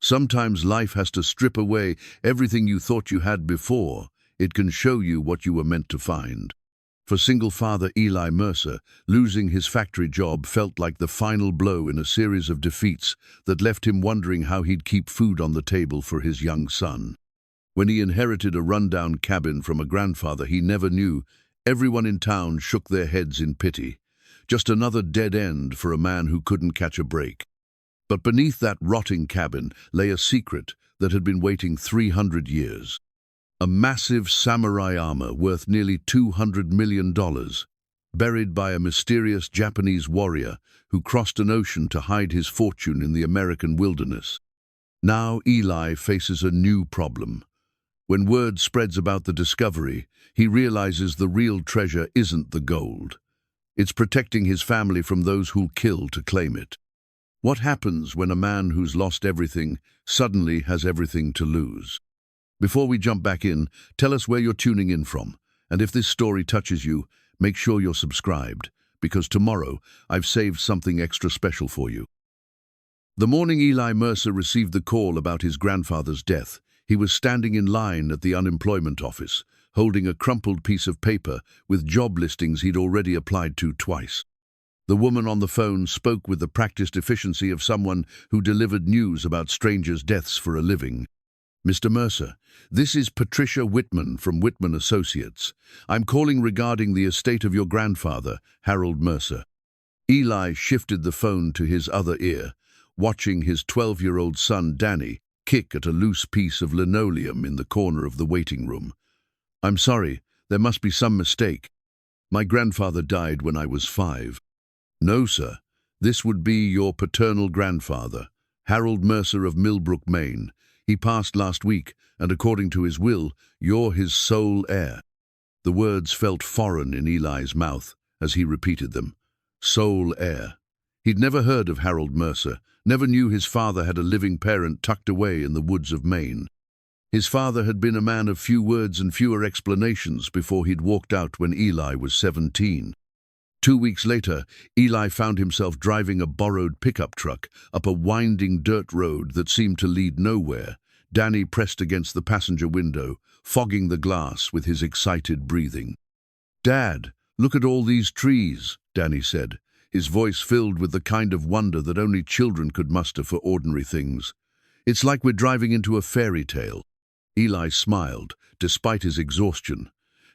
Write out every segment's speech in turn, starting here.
Sometimes life has to strip away everything you thought you had before. It can show you what you were meant to find. For single father Eli Mercer, losing his factory job felt like the final blow in a series of defeats that left him wondering how he'd keep food on the table for his young son. When he inherited a rundown cabin from a grandfather he never knew, everyone in town shook their heads in pity. Just another dead end for a man who couldn't catch a break. But beneath that rotting cabin lay a secret that had been waiting 300 years. A massive samurai armor worth nearly $200 million, buried by a mysterious Japanese warrior who crossed an ocean to hide his fortune in the American wilderness. Now Eli faces a new problem. When word spreads about the discovery, he realizes the real treasure isn't the gold. It's protecting his family from those who'll kill to claim it. What happens when a man who's lost everything suddenly has everything to lose? Before we jump back in, tell us where you're tuning in from. And if this story touches you, make sure you're subscribed, because tomorrow I've saved something extra special for you. The morning Eli Mercer received the call about his grandfather's death, he was standing in line at the unemployment office, holding a crumpled piece of paper with job listings he'd already applied to twice. The woman on the phone spoke with the practiced efficiency of someone who delivered news about strangers' deaths for a living. "Mr. Mercer, this is Patricia Whitman from Whitman Associates. I'm calling regarding the estate of your grandfather, Harold Mercer." Eli shifted the phone to his other ear, watching his 12-year-old son Danny kick at a loose piece of linoleum in the corner of the waiting room. "I'm sorry, there must be some mistake. My grandfather died when I was 5. "No, sir. This would be your paternal grandfather, Harold Mercer of Millbrook, Maine. He passed last week, and according to his will, you're his sole heir." The words felt foreign in Eli's mouth as he repeated them. Sole heir. He'd never heard of Harold Mercer, never knew his father had a living parent tucked away in the woods of Maine. His father had been a man of few words and fewer explanations before he'd walked out when Eli was 17. 2 weeks later, Eli found himself driving a borrowed pickup truck up a winding dirt road that seemed to lead nowhere. Danny pressed against the passenger window, fogging the glass with his excited breathing. "Dad, look at all these trees," Danny said, his voice filled with the kind of wonder that only children could muster for ordinary things. "It's like we're driving into a fairy tale." Eli smiled, despite his exhaustion.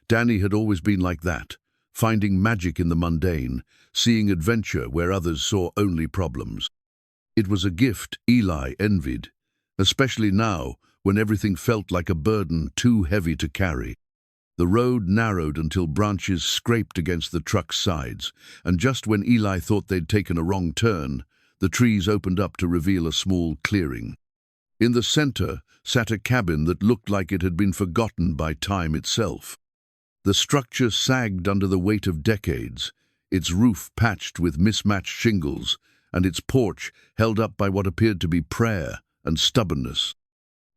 Danny had always been like that, finding magic in the mundane, seeing adventure where others saw only problems. It was a gift Eli envied, especially now when everything felt like a burden too heavy to carry. The road narrowed until branches scraped against the truck's sides, and just when Eli thought they'd taken a wrong turn, the trees opened up to reveal a small clearing. In the center sat a cabin that looked like it had been forgotten by time itself. The structure sagged under the weight of decades, its roof patched with mismatched shingles, and its porch held up by what appeared to be prayer and stubbornness.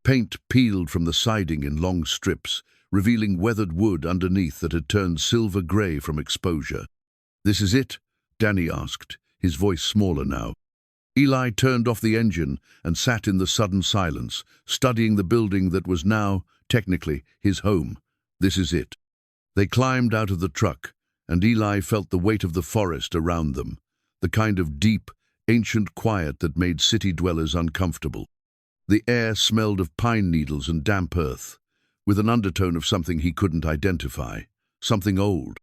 Paint peeled from the siding in long strips, revealing weathered wood underneath that had turned silver gray from exposure. "This is it?" Danny asked, his voice smaller now. Eli turned off the engine and sat in the sudden silence, studying the building that was now, technically, his home. "This is it." They climbed out of the truck, and Eli felt the weight of the forest around them, the kind of deep, ancient quiet that made city dwellers uncomfortable. The air smelled of pine needles and damp earth, with an undertone of something he couldn't identify, something old.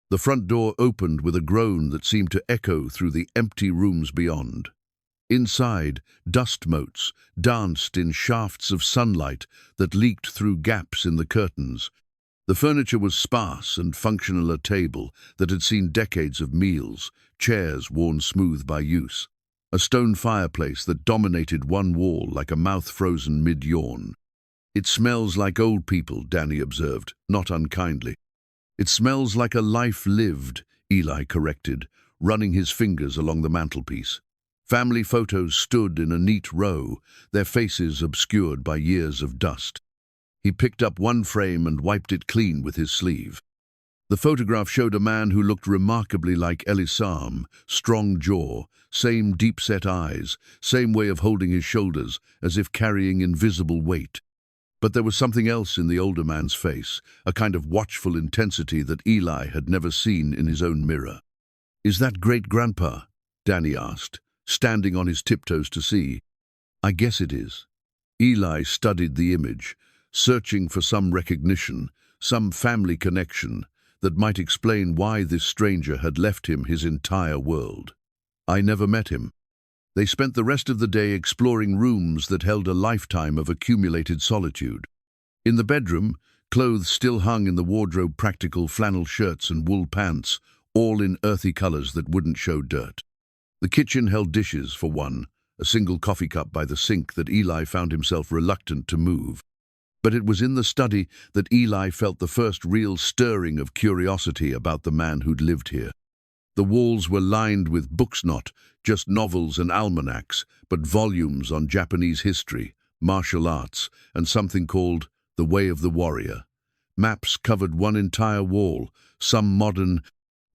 The front door opened with a groan that seemed to echo through the empty rooms beyond. Inside, dust motes danced in shafts of sunlight that leaked through gaps in the curtains. The furniture was sparse and functional, a table that had seen decades of meals, chairs worn smooth by use, a stone fireplace that dominated one wall like a mouth frozen mid-yawn. "It smells like old people," Danny observed, not unkindly. "It smells like a life lived," Eli corrected, running his fingers along the mantelpiece. Family photos stood in a neat row, their faces obscured by years of dust. He picked up one frame and wiped it clean with his sleeve. The photograph showed a man who looked remarkably like Elisam, strong jaw, same deep-set eyes, same way of holding his shoulders, as if carrying invisible weight. But there was something else in the older man's face, a kind of watchful intensity that Eli had never seen in his own mirror. "Is that great-grandpa?" Danny asked, standing on his tiptoes to see. "I guess it is." Eli studied the image, searching for some recognition, some family connection that might explain why this stranger had left him his entire world. "I never met him." They spent the rest of the day exploring rooms that held a lifetime of accumulated solitude. In the bedroom, clothes still hung in the wardrobe, practical flannel shirts and wool pants, all in earthy colors that wouldn't show dirt. The kitchen held dishes, for one, a single coffee cup by the sink that Eli found himself reluctant to move. But it was in the study that Eli felt the first real stirring of curiosity about the man who'd lived here. The walls were lined with books, not just novels and almanacs, but volumes on Japanese history, martial arts, and something called The Way of the Warrior. Maps covered one entire wall, some modern,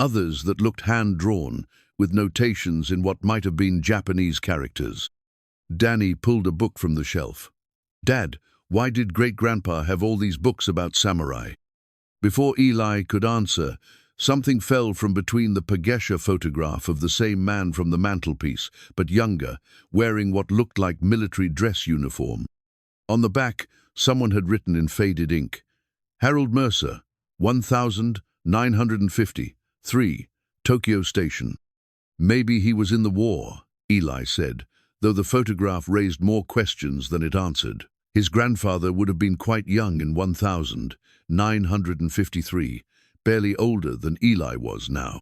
others that looked hand-drawn, with notations in what might have been Japanese characters. Danny pulled a book from the shelf. "Dad, why did great-grandpa have all these books about samurai?" Before Eli could answer, something fell from between the Pagesha photograph of the same man from the mantelpiece, but younger, wearing what looked like military dress uniform. On the back, someone had written in faded ink, "Harold Mercer, 1950, 3, Tokyo Station." "Maybe he was in the war," Eli said, though the photograph raised more questions than it answered. His grandfather would have been quite young in 1953, barely older than Eli was now.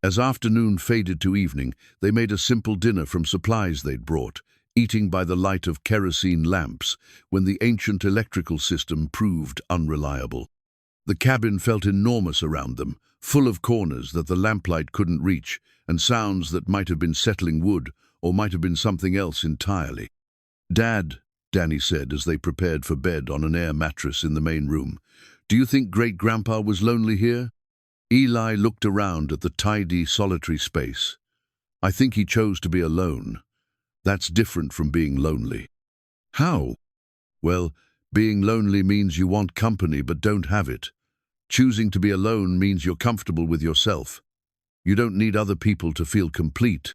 As afternoon faded to evening, they made a simple dinner from supplies they'd brought, eating by the light of kerosene lamps when the ancient electrical system proved unreliable. The cabin felt enormous around them, full of corners that the lamplight couldn't reach, and sounds that might have been settling wood or might have been something else entirely. "Dad," Danny said as they prepared for bed on an air mattress in the main room, "do you think great-grandpa was lonely here?" Eli looked around at the tidy, solitary space. "I think he chose to be alone. That's different from being lonely." "How?" "Well, being lonely means you want company but don't have it. Choosing to be alone means you're comfortable with yourself. You don't need other people to feel complete."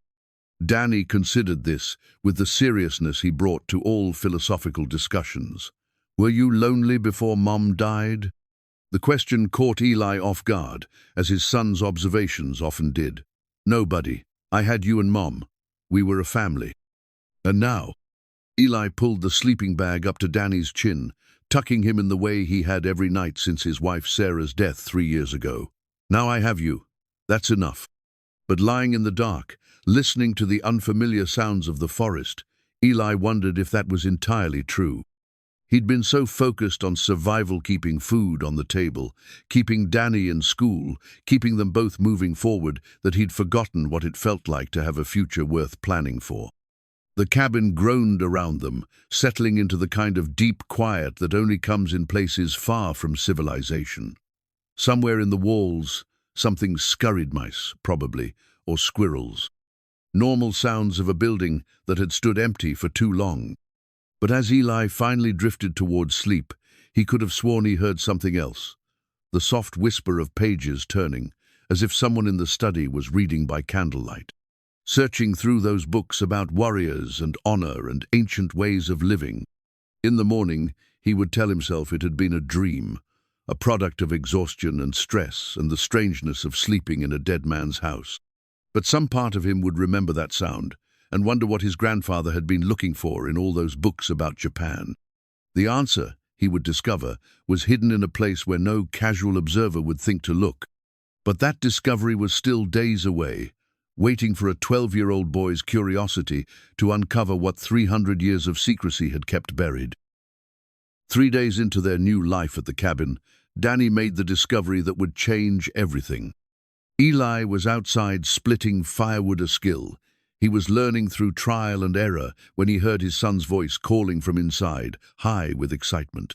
Danny considered this with the seriousness he brought to all philosophical discussions. "Were you lonely before Mom died?" The question caught Eli off guard, as his son's observations often did. "Nobody. I had you and Mom. We were a family." "And now?" Eli pulled the sleeping bag up to Danny's chin, tucking him in the way he had every night since his wife Sarah's death 3 years ago. "Now I have you. That's enough." But lying in the dark, listening to the unfamiliar sounds of the forest, Eli wondered if that was entirely true. He'd been so focused on survival, keeping food on the table, keeping Danny in school, keeping them both moving forward, that he'd forgotten what it felt like to have a future worth planning for. The cabin groaned around them, settling into the kind of deep quiet that only comes in places far from civilization. Somewhere in the walls, something scurried, mice, probably, or squirrels. Normal sounds of a building that had stood empty for too long. But as Eli finally drifted towards sleep, he could have sworn he heard something else. The soft whisper of pages turning, as if someone in the study was reading by candlelight. Searching through those books about warriors and honor and ancient ways of living. In the morning, he would tell himself it had been a dream, a product of exhaustion and stress and the strangeness of sleeping in a dead man's house. But some part of him would remember that sound and wonder what his grandfather had been looking for in all those books about Japan. The answer, he would discover, was hidden in a place where no casual observer would think to look. But that discovery was still days away, waiting for a 12-year-old boy's curiosity to uncover what 300 years of secrecy had kept buried. 3 days into their new life at the cabin, Danny made the discovery that would change everything. Eli was outside splitting firewood, a skill he was learning through trial and error, when he heard his son's voice calling from inside, high with excitement.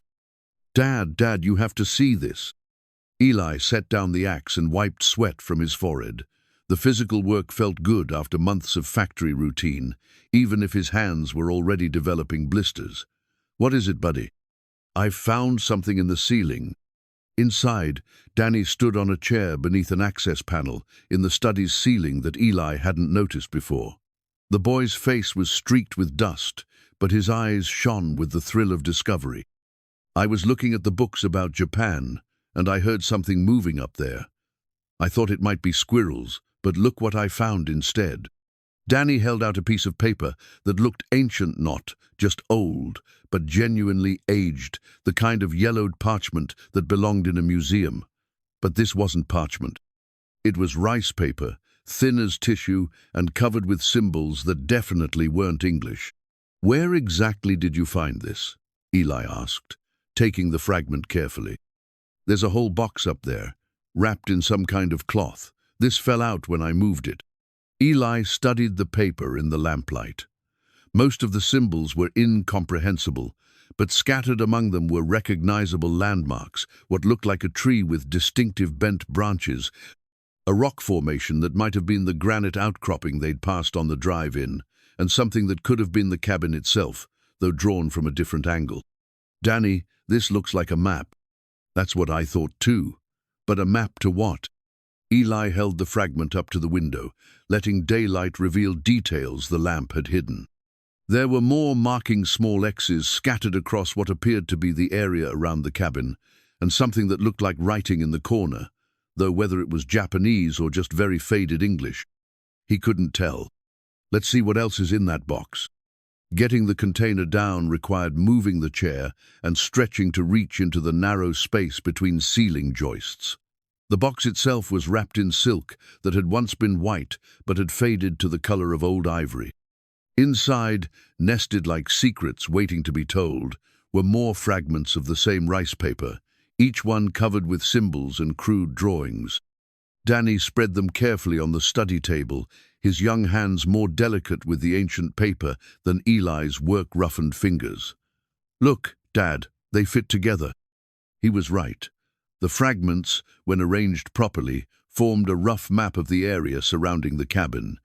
"Dad, Dad, you have to see this." Eli set down the axe and wiped sweat from his forehead. The physical work felt good after months of factory routine, even if his hands were already developing blisters. "What is it, buddy?" "I've found something in the ceiling." Inside, Danny stood on a chair beneath an access panel in the study's ceiling that Eli hadn't noticed before. The boy's face was streaked with dust, but his eyes shone with the thrill of discovery. "I was looking at the books about Japan, and I heard something moving up there. I thought it might be squirrels, but look what I found instead." Danny held out a piece of paper that looked ancient, not just old, but genuinely aged, the kind of yellowed parchment that belonged in a museum. But this wasn't parchment. It was rice paper, thin as tissue and covered with symbols that definitely weren't English. "Where exactly did you find this?" Eli asked, taking the fragment carefully. "There's a whole box up there, wrapped in some kind of cloth. This fell out when I moved it." Eli studied the paper in the lamplight. Most of the symbols were incomprehensible, but scattered among them were recognizable landmarks, what looked like a tree with distinctive bent branches, a rock formation that might have been the granite outcropping they'd passed on the drive-in, and something that could have been the cabin itself, though drawn from a different angle. "Danny, this looks like a map." "That's what I thought too. But a map to what?" Eli held the fragment up to the window, letting daylight reveal details the lamp had hidden. There were more marking small X's scattered across what appeared to be the area around the cabin, and something that looked like writing in the corner, though whether it was Japanese or just very faded English, he couldn't tell. "Let's see what else is in that box." Getting the container down required moving the chair and stretching to reach into the narrow space between ceiling joists. The box itself was wrapped in silk that had once been white but had faded to the color of old ivory. Inside, nested like secrets waiting to be told, were more fragments of the same rice paper, each one covered with symbols and crude drawings. Danny spread them carefully on the study table, his young hands more delicate with the ancient paper than Eli's work-roughened fingers. "Look, Dad, they fit together." He was right. The fragments, when arranged properly, formed a rough map of the area surrounding the cabin.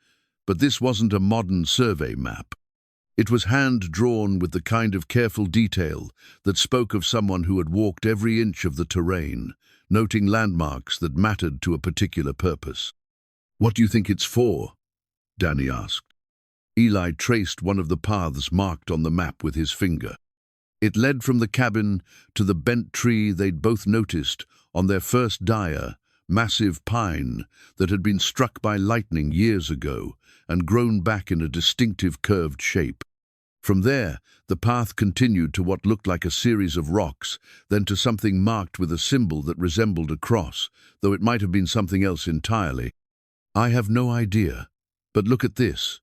But this wasn't a modern survey map. It was hand-drawn with the kind of careful detail that spoke of someone who had walked every inch of the terrain, noting landmarks that mattered to a particular purpose. "What do you think it's for?" Danny asked. Eli traced one of the paths marked on the map with his finger. It led from the cabin to the bent tree they'd both noticed on their first dire, massive pine that had been struck by lightning years ago and grown back in a distinctive curved shape. From there, the path continued to what looked like a series of rocks, then to something marked with a symbol that resembled a cross, though it might have been something else entirely. "I have no idea, but look at this."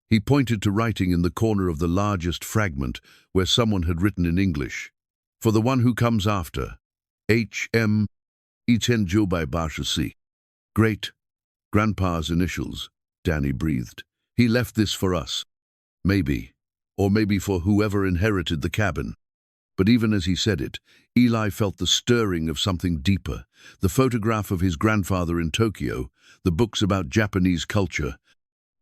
He pointed to writing in the corner of the largest fragment where someone had written in English, "For the one who comes after, H.M. Itenjubai Bashasi." "Great. Grandpa's initials," Danny breathed. "He left this for us. Maybe. Or maybe for whoever inherited the cabin." But even as he said it, Eli felt the stirring of something deeper. The photograph of his grandfather in Tokyo, the books about Japanese culture,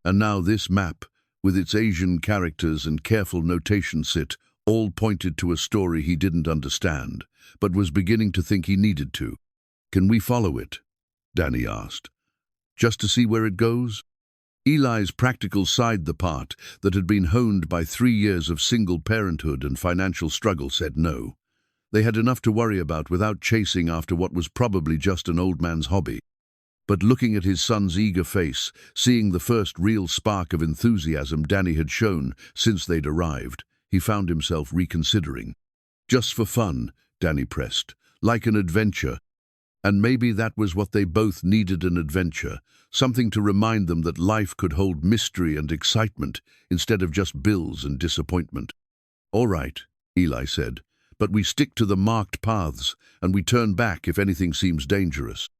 and now this map, with its Asian characters and careful notation set, all pointed to a story he didn't understand, but was beginning to think he needed to. "Can we follow it?" Danny asked. "Just to see where it goes?" Eli's practical side, the part that had been honed by 3 years of single parenthood and financial struggle, said no. They had enough to worry about without chasing after what was probably just an old man's hobby. But looking at his son's eager face, seeing the first real spark of enthusiasm Danny had shown since they'd arrived, he found himself reconsidering. "Just for fun," Danny pressed, "like an adventure." And maybe that was what they both needed, an adventure, something to remind them that life could hold mystery and excitement instead of just bills and disappointment. "All right," Eli said, "but we stick to the marked paths and we turn back if anything seems dangerous."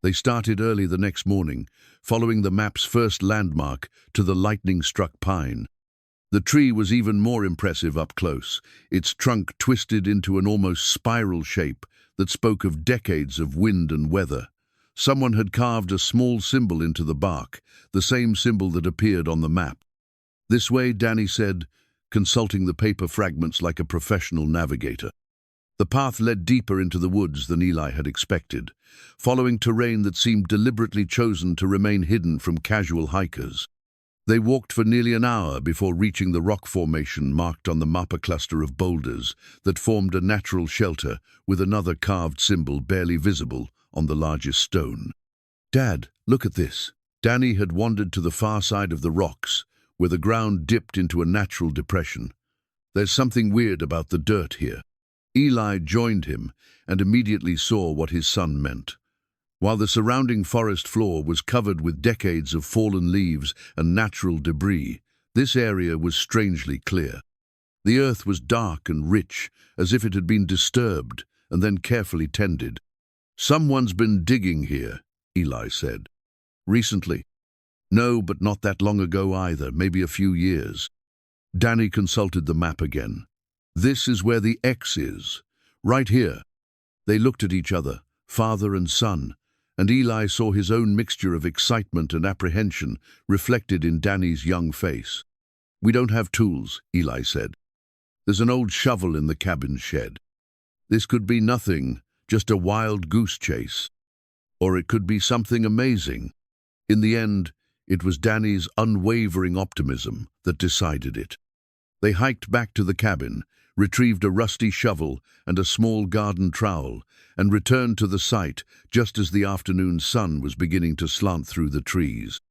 They started early the next morning, following the map's first landmark to the lightning-struck pine. The tree was even more impressive up close, its trunk twisted into an almost spiral shape that spoke of decades of wind and weather. Someone had carved a small symbol into the bark, the same symbol that appeared on the map. "This way," Danny said, consulting the paper fragments like a professional navigator. The path led deeper into the woods than Eli had expected, following terrain that seemed deliberately chosen to remain hidden from casual hikers. They walked for nearly an hour before reaching the rock formation marked on the map, a cluster of boulders that formed a natural shelter with another carved symbol barely visible on the largest stone. "Dad, look at this." Danny had wandered to the far side of the rocks, where the ground dipped into a natural depression. "There's something weird about the dirt here." Eli joined him and immediately saw what his son meant. While the surrounding forest floor was covered with decades of fallen leaves and natural debris, this area was strangely clear. The earth was dark and rich, as if it had been disturbed and then carefully tended. "Someone's been digging here," Eli said. "Recently?" "No, but not that long ago either, maybe a few years." Danny consulted the map again. "This is where the X is, right here." They looked at each other, father and son, and Eli saw his own mixture of excitement and apprehension reflected in Danny's young face. "We don't have tools," Eli said. "There's an old shovel in the cabin shed. This could be nothing, just a wild goose chase. Or it could be something amazing." In the end, it was Danny's unwavering optimism that decided it. They hiked back to the cabin, retrieved a rusty shovel and a small garden trowel, and returned to the site just as the afternoon sun was beginning to slant through the trees.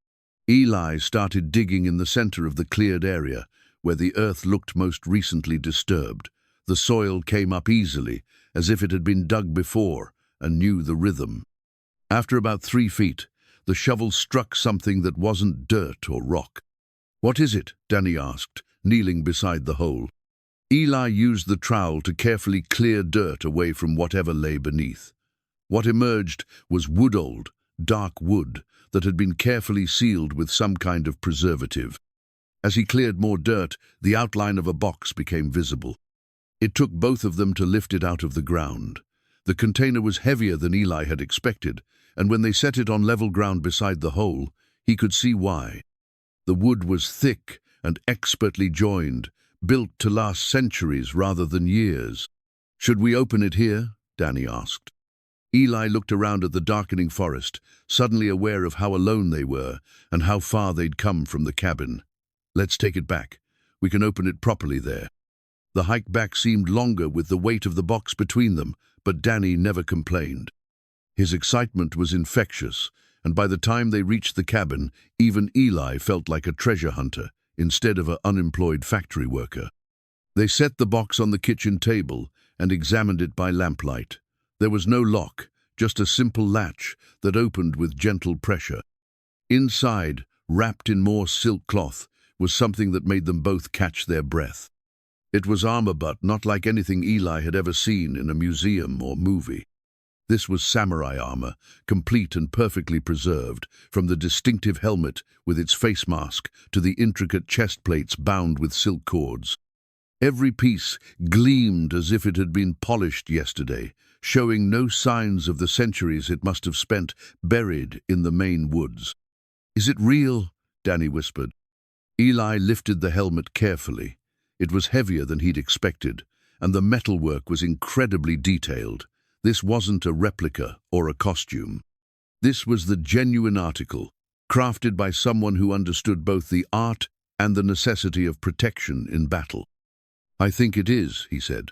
Eli started digging in the center of the cleared area, where the earth looked most recently disturbed. The soil came up easily, as if it had been dug before, and knew the rhythm. After about 3 feet, the shovel struck something that wasn't dirt or rock. "What is it?" Danny asked, kneeling beside the hole. Eli used the trowel to carefully clear dirt away from whatever lay beneath. What emerged was wood-old, dark wood that had been carefully sealed with some kind of preservative. As he cleared more dirt, the outline of a box became visible. It took both of them to lift it out of the ground. The container was heavier than Eli had expected, and when they set it on level ground beside the hole, he could see why. The wood was thick and expertly joined, built to last centuries rather than years. "Should we open it here?" Danny asked. Eli looked around at the darkening forest, suddenly aware of how alone they were and how far they'd come from the cabin. "Let's take it back. We can open it properly there." The hike back seemed longer with the weight of the box between them, but Danny never complained. His excitement was infectious, and by the time they reached the cabin, even Eli felt like a treasure hunter instead of an unemployed factory worker. They set the box on the kitchen table and examined it by lamplight. There was no lock, just a simple latch that opened with gentle pressure. Inside, wrapped in more silk cloth, was something that made them both catch their breath. It was armor, but not like anything Eli had ever seen in a museum or movie. This was samurai armor, complete and perfectly preserved, from the distinctive helmet with its face mask to the intricate chest plates bound with silk cords. Every piece gleamed as if it had been polished yesterday, showing no signs of the centuries it must have spent buried in the Maine woods. "Is it real?" Danny whispered. Eli lifted the helmet carefully. It was heavier than he'd expected, and the metalwork was incredibly detailed. This wasn't a replica or a costume. This was the genuine article, crafted by someone who understood both the art and the necessity of protection in battle. "I think it is," he said.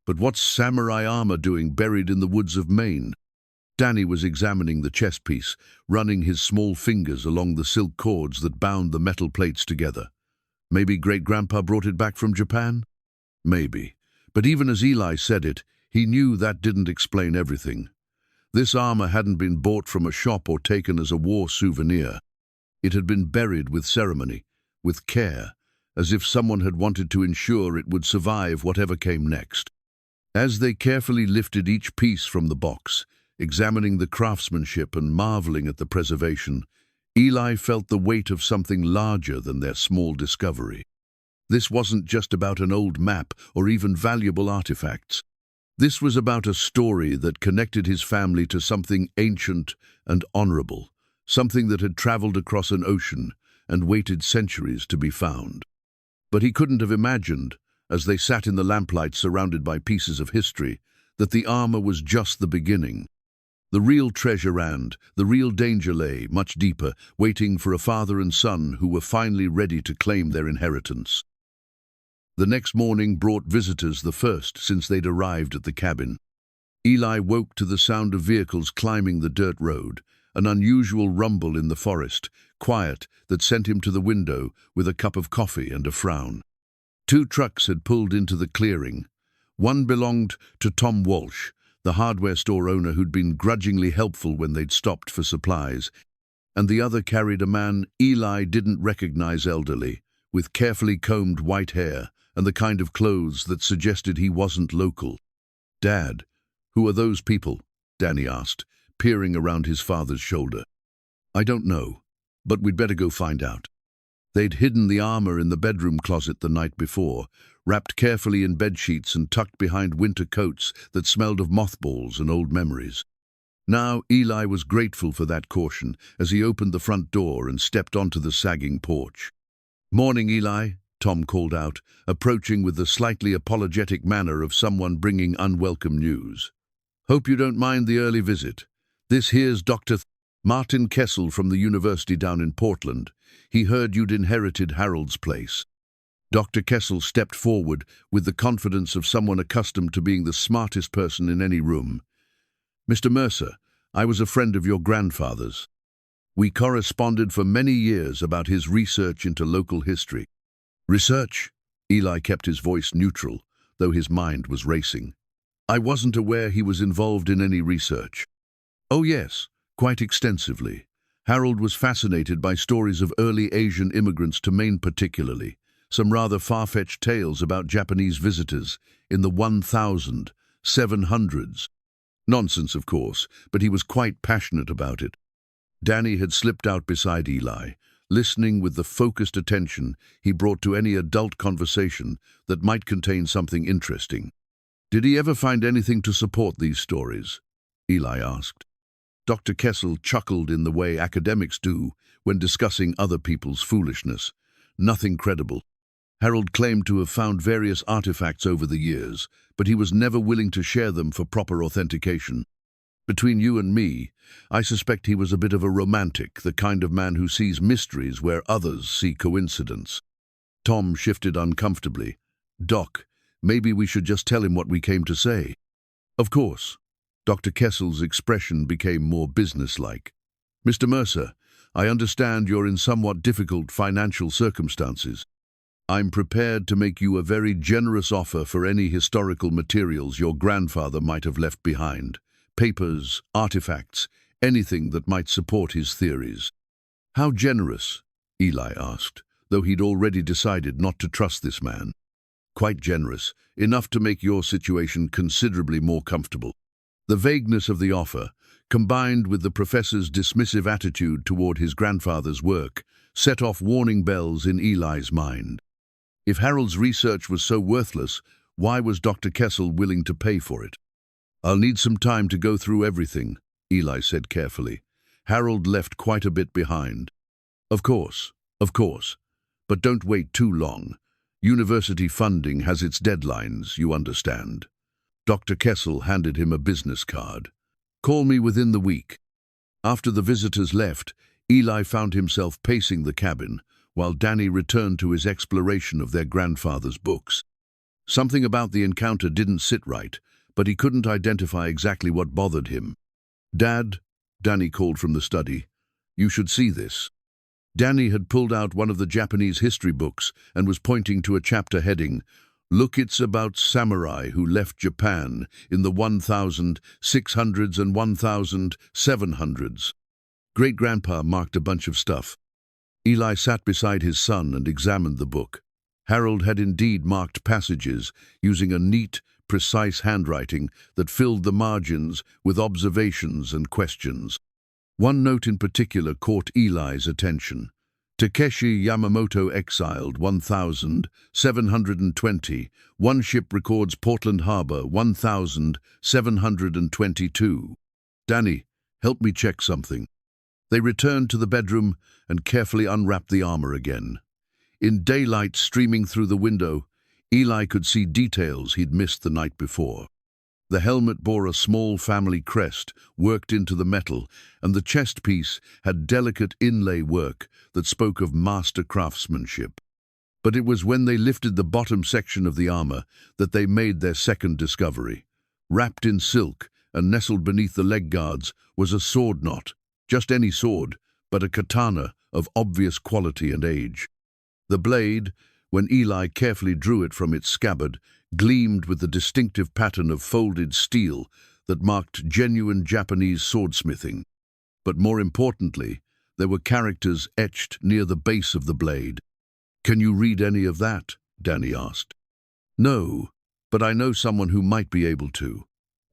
"But what's samurai armor doing buried in the woods of Maine?" Danny was examining the chest piece, running his small fingers along the silk cords that bound the metal plates together. Maybe Great-Grandpa brought it back from Japan? Maybe. But even as Eli said it, he knew that didn't explain everything. This armor hadn't been bought from a shop or taken as a war souvenir. It had been buried with ceremony, with care, as if someone had wanted to ensure it would survive whatever came next. As they carefully lifted each piece from the box, examining the craftsmanship and marveling at the preservation, Eli felt the weight of something larger than their small discovery. This wasn't just about an old map or even valuable artifacts. This was about a story that connected his family to something ancient and honorable, something that had traveled across an ocean and waited centuries to be found. But he couldn't have imagined, as they sat in the lamplight surrounded by pieces of history, that the armor was just the beginning. The real treasure and the real danger lay much deeper, waiting for a father and son who were finally ready to claim their inheritance. The next morning brought visitors, the first since they'd arrived at the cabin. Eli woke to the sound of vehicles climbing the dirt road, an unusual rumble in the forest, quiet, that sent him to the window with a cup of coffee and a frown. 2 trucks had pulled into the clearing. One belonged to Tom Walsh, the hardware store owner who'd been grudgingly helpful when they'd stopped for supplies, and the other carried a man Eli didn't recognize, elderly, with carefully combed white hair and the kind of clothes that suggested he wasn't local. "Dad, who are those people?" Danny asked, peering around his father's shoulder. "I don't know, but we'd better go find out." They'd hidden the armor in the bedroom closet the night before, wrapped carefully in bedsheets and tucked behind winter coats that smelled of mothballs and old memories. Now Eli was grateful for that caution as he opened the front door and stepped onto the sagging porch. "Morning, Eli," Tom called out, approaching with the slightly apologetic manner of someone bringing unwelcome news. "Hope you don't mind the early visit. This here's Dr. Martin Kessel from the university down in Portland. He heard you'd inherited Harold's place." Dr. Kessel stepped forward with the confidence of someone accustomed to being the smartest person in any room. "Mr. Mercer, I was a friend of your grandfather's. We corresponded for many years about his research into local history." "Research?" Eli kept his voice neutral, though his mind was racing. "I wasn't aware he was involved in any research." "Oh yes, quite extensively. Harold was fascinated by stories of early Asian immigrants to Maine particularly, some rather far-fetched tales about Japanese visitors in the 1700s. Nonsense, of course, but he was quite passionate about it." Danny had slipped out beside Eli, listening with the focused attention he brought to any adult conversation that might contain something interesting. "Did he ever find anything to support these stories?" Eli asked. Dr. Kessel chuckled in the way academics do when discussing other people's foolishness. "Nothing credible. Harold claimed to have found various artifacts over the years, but he was never willing to share them for proper authentication. Between you and me, I suspect he was a bit of a romantic, the kind of man who sees mysteries where others see coincidence." Tom shifted uncomfortably. "Doc, maybe we should just tell him what we came to say." "Of course." Dr. Kessel's expression became more businesslike. "Mr. Mercer, I understand you're in somewhat difficult financial circumstances. I'm prepared to make you a very generous offer for any historical materials your grandfather might have left behind. Papers, artifacts, anything that might support his theories." "How generous?" Eli asked, though he'd already decided not to trust this man. "Quite generous, enough to make your situation considerably more comfortable." The vagueness of the offer, combined with the professor's dismissive attitude toward his grandfather's work, set off warning bells in Eli's mind. If Harold's research was so worthless, why was Dr. Kessel willing to pay for it? "I'll need some time to go through everything," Eli said carefully. "Harold left quite a bit behind." Of course, but don't wait too long. University funding has its deadlines, you understand." Dr. Kessel handed him a business card. "Call me within the week." After the visitors left, Eli found himself pacing the cabin, while Danny returned to his exploration of their grandfather's books. Something about the encounter didn't sit right, but he couldn't identify exactly what bothered him. "Dad," Danny called from the study, "you should see this." Danny had pulled out one of the Japanese history books and was pointing to a chapter heading, "Look, it's about samurai who left Japan in the 1600s and 1700s. Great-grandpa marked a bunch of stuff. Eli sat beside his son and examined the book. Harold had indeed marked passages using a neat, precise handwriting that filled the margins with observations and questions. One note in particular caught Eli's attention. Takeshi Yamamoto exiled 1720. One ship records Portland Harbor 1722. Danny, help me check something. They returned to the bedroom and carefully unwrapped the armor again. In daylight streaming through the window, Eli could see details he'd missed the night before. The helmet bore a small family crest worked into the metal, and the chest piece had delicate inlay work that spoke of master craftsmanship. But it was when they lifted the bottom section of the armor that they made their second discovery. Wrapped in silk and nestled beneath the leg guards was a sword knot, just any sword, but a katana of obvious quality and age. The blade, when Eli carefully drew it from its scabbard, gleamed with the distinctive pattern of folded steel that marked genuine Japanese swordsmithing. But more importantly, there were characters etched near the base of the blade. "Can you read any of that?" Danny asked. "No, but I know someone who might be able to."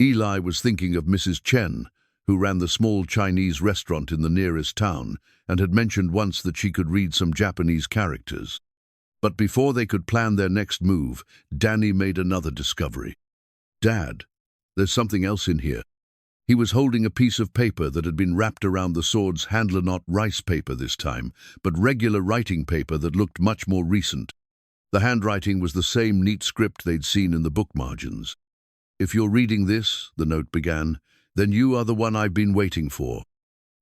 Eli was thinking of Mrs. Chen, who ran the small Chinese restaurant in the nearest town and had mentioned once that she could read some Japanese characters. But before they could plan their next move, Danny made another discovery. "Dad, there's something else in here." He was holding a piece of paper that had been wrapped around the sword's handler, not rice paper this time, but regular writing paper that looked much more recent. The handwriting was the same neat script they'd seen in the book margins. "If you're reading this," the note began, "then you are the one I've been waiting for.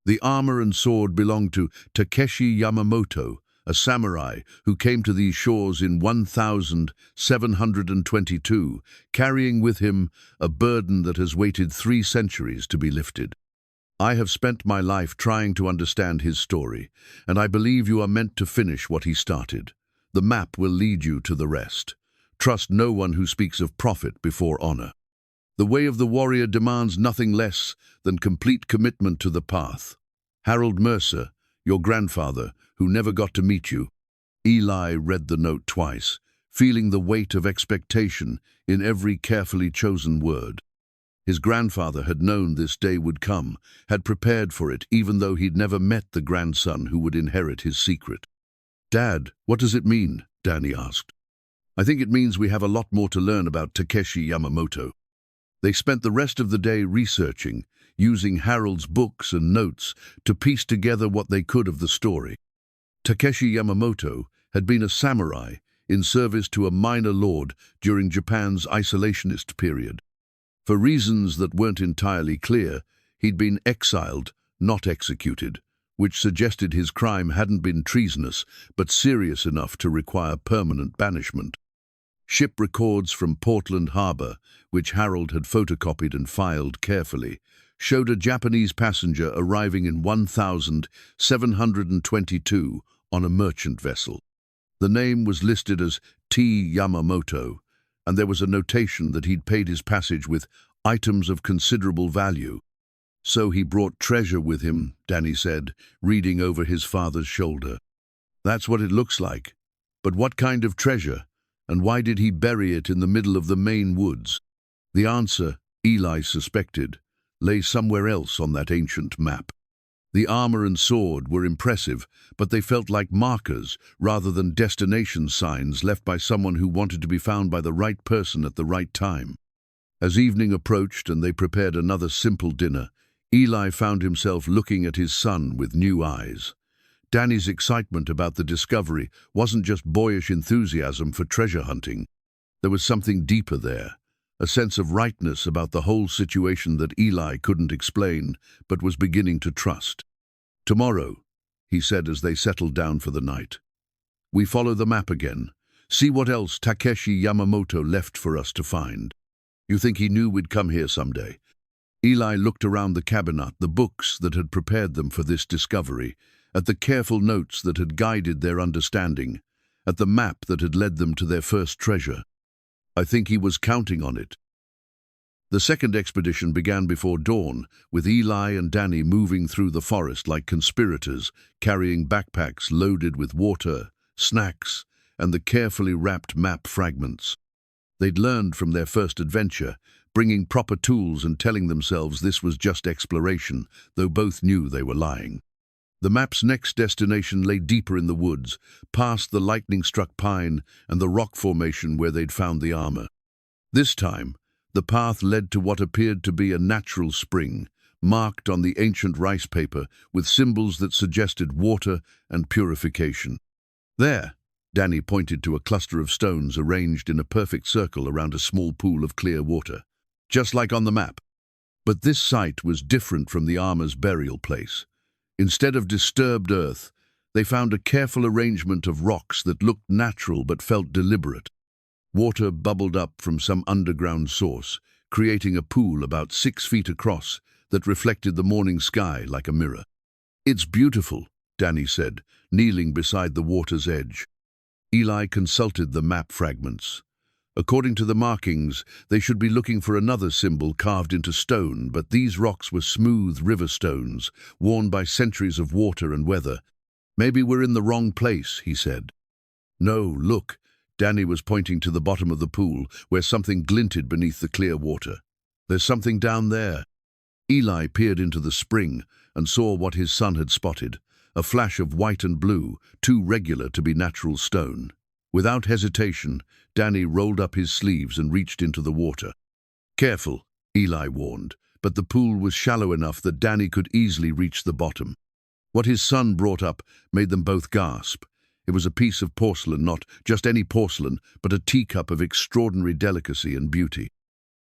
The armor and sword belonged to Takeshi Yamamoto, a samurai who came to these shores in 1722, carrying with him a burden that has waited 3 centuries to be lifted. I have spent my life trying to understand his story, and I believe you are meant to finish what he started. The map will lead you to the rest. Trust no one who speaks of profit before honor. The way of the warrior demands nothing less than complete commitment to the path. Harold Mercer, your grandfather, who never got to meet you." Eli read the note twice, feeling the weight of expectation in every carefully chosen word. His grandfather had known this day would come, had prepared for it, even though he'd never met the grandson who would inherit his secret. "Dad, what does it mean?" Danny asked. "I think it means we have a lot more to learn about Takeshi Yamamoto." They spent the rest of the day researching, using Harold's books and notes to piece together what they could of the story. Takeshi Yamamoto had been a samurai in service to a minor lord during Japan's isolationist period. For reasons that weren't entirely clear, he'd been exiled, not executed, which suggested his crime hadn't been treasonous, but serious enough to require permanent banishment. Ship records from Portland Harbor, which Harold had photocopied and filed carefully, showed a Japanese passenger arriving in 1722 on a merchant vessel. The name was listed as T. Yamamoto, and there was a notation that he'd paid his passage with items of considerable value. "So he brought treasure with him," Danny said, reading over his father's shoulder. "That's what it looks like. But what kind of treasure? And why did he bury it in the middle of the Maine woods?" The answer, Eli suspected, lay somewhere else on that ancient map. The armor and sword were impressive, but they felt like markers rather than destination signs left by someone who wanted to be found by the right person at the right time. As evening approached and they prepared another simple dinner, Eli found himself looking at his son with new eyes. Danny's excitement about the discovery wasn't just boyish enthusiasm for treasure hunting. There was something deeper there, a sense of rightness about the whole situation that Eli couldn't explain, but was beginning to trust. "Tomorrow," he said as they settled down for the night, "we follow the map again, see what else Takeshi Yamamoto left for us to find." "You think he knew we'd come here someday?" Eli looked around the cabinet, the books that had prepared them for this discovery, at the careful notes that had guided their understanding, at the map that had led them to their first treasure. "I think he was counting on it." The second expedition began before dawn, with Eli and Danny moving through the forest like conspirators, carrying backpacks loaded with water, snacks, and the carefully wrapped map fragments. They'd learned from their first adventure, bringing proper tools and telling themselves this was just exploration, though both knew they were lying. The map's next destination lay deeper in the woods, past the lightning-struck pine and the rock formation where they'd found the armor. This time, the path led to what appeared to be a natural spring, marked on the ancient rice paper with symbols that suggested water and purification. There, Danny pointed to a cluster of stones arranged in a perfect circle around a small pool of clear water, just like on the map. But this site was different from the armor's burial place. Instead of disturbed earth, they found a careful arrangement of rocks that looked natural but felt deliberate. Water bubbled up from some underground source, creating a pool about 6 feet across that reflected the morning sky like a mirror. "It's beautiful," Danny said, kneeling beside the water's edge. Eli consulted the map fragments. According to the markings, they should be looking for another symbol carved into stone, but these rocks were smooth river stones, worn by centuries of water and weather. "Maybe we're in the wrong place," he said. "No, look." Danny was pointing to the bottom of the pool, where something glinted beneath the clear water. "There's something down there." Eli peered into the spring and saw what his son had spotted, a flash of white and blue, too regular to be natural stone. Without hesitation, Danny rolled up his sleeves and reached into the water. "Careful," Eli warned, but the pool was shallow enough that Danny could easily reach the bottom. What his son brought up made them both gasp. It was a piece of porcelain, not just any porcelain, but a teacup of extraordinary delicacy and beauty.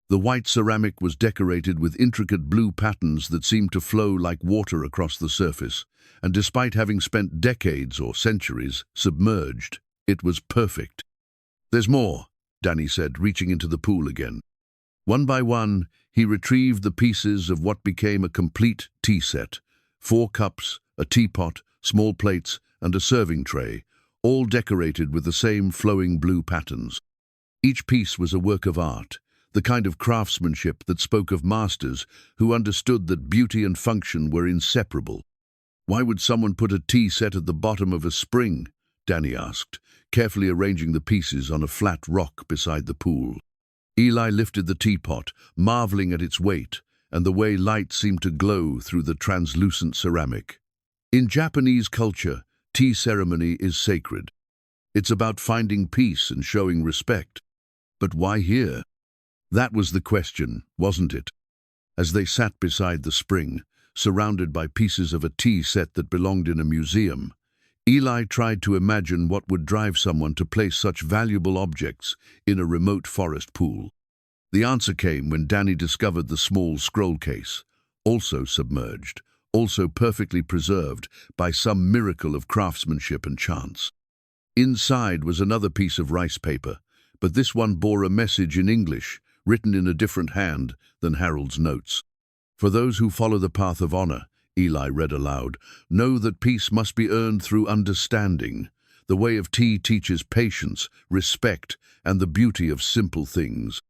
The white ceramic was decorated with intricate blue patterns that seemed to flow like water across the surface, and despite having spent decades or centuries submerged, it was perfect. "There's more," Danny said, reaching into the pool again. One by one, he retrieved the pieces of what became a complete tea set: 4 cups, a teapot, small plates, and a serving tray, all decorated with the same flowing blue patterns. Each piece was a work of art, the kind of craftsmanship that spoke of masters who understood that beauty and function were inseparable. "Why would someone put a tea set at the bottom of a spring?" Danny asked, carefully arranging the pieces on a flat rock beside the pool. Eli lifted the teapot, marveling at its weight and the way light seemed to glow through the translucent ceramic. In Japanese culture, tea ceremony is sacred. It's about finding peace and showing respect. But why here? That was the question, wasn't it? As they sat beside the spring, surrounded by pieces of a tea set that belonged in a museum, Eli tried to imagine what would drive someone to place such valuable objects in a remote forest pool. The answer came when Danny discovered the small scroll case, also submerged, also perfectly preserved by some miracle of craftsmanship and chance. Inside was another piece of rice paper, but this one bore a message in English, written in a different hand than Harold's notes. "For those who follow the path of honor," Eli read aloud, "know that peace must be earned through understanding. The way of tea teaches patience, respect, and the beauty of simple things.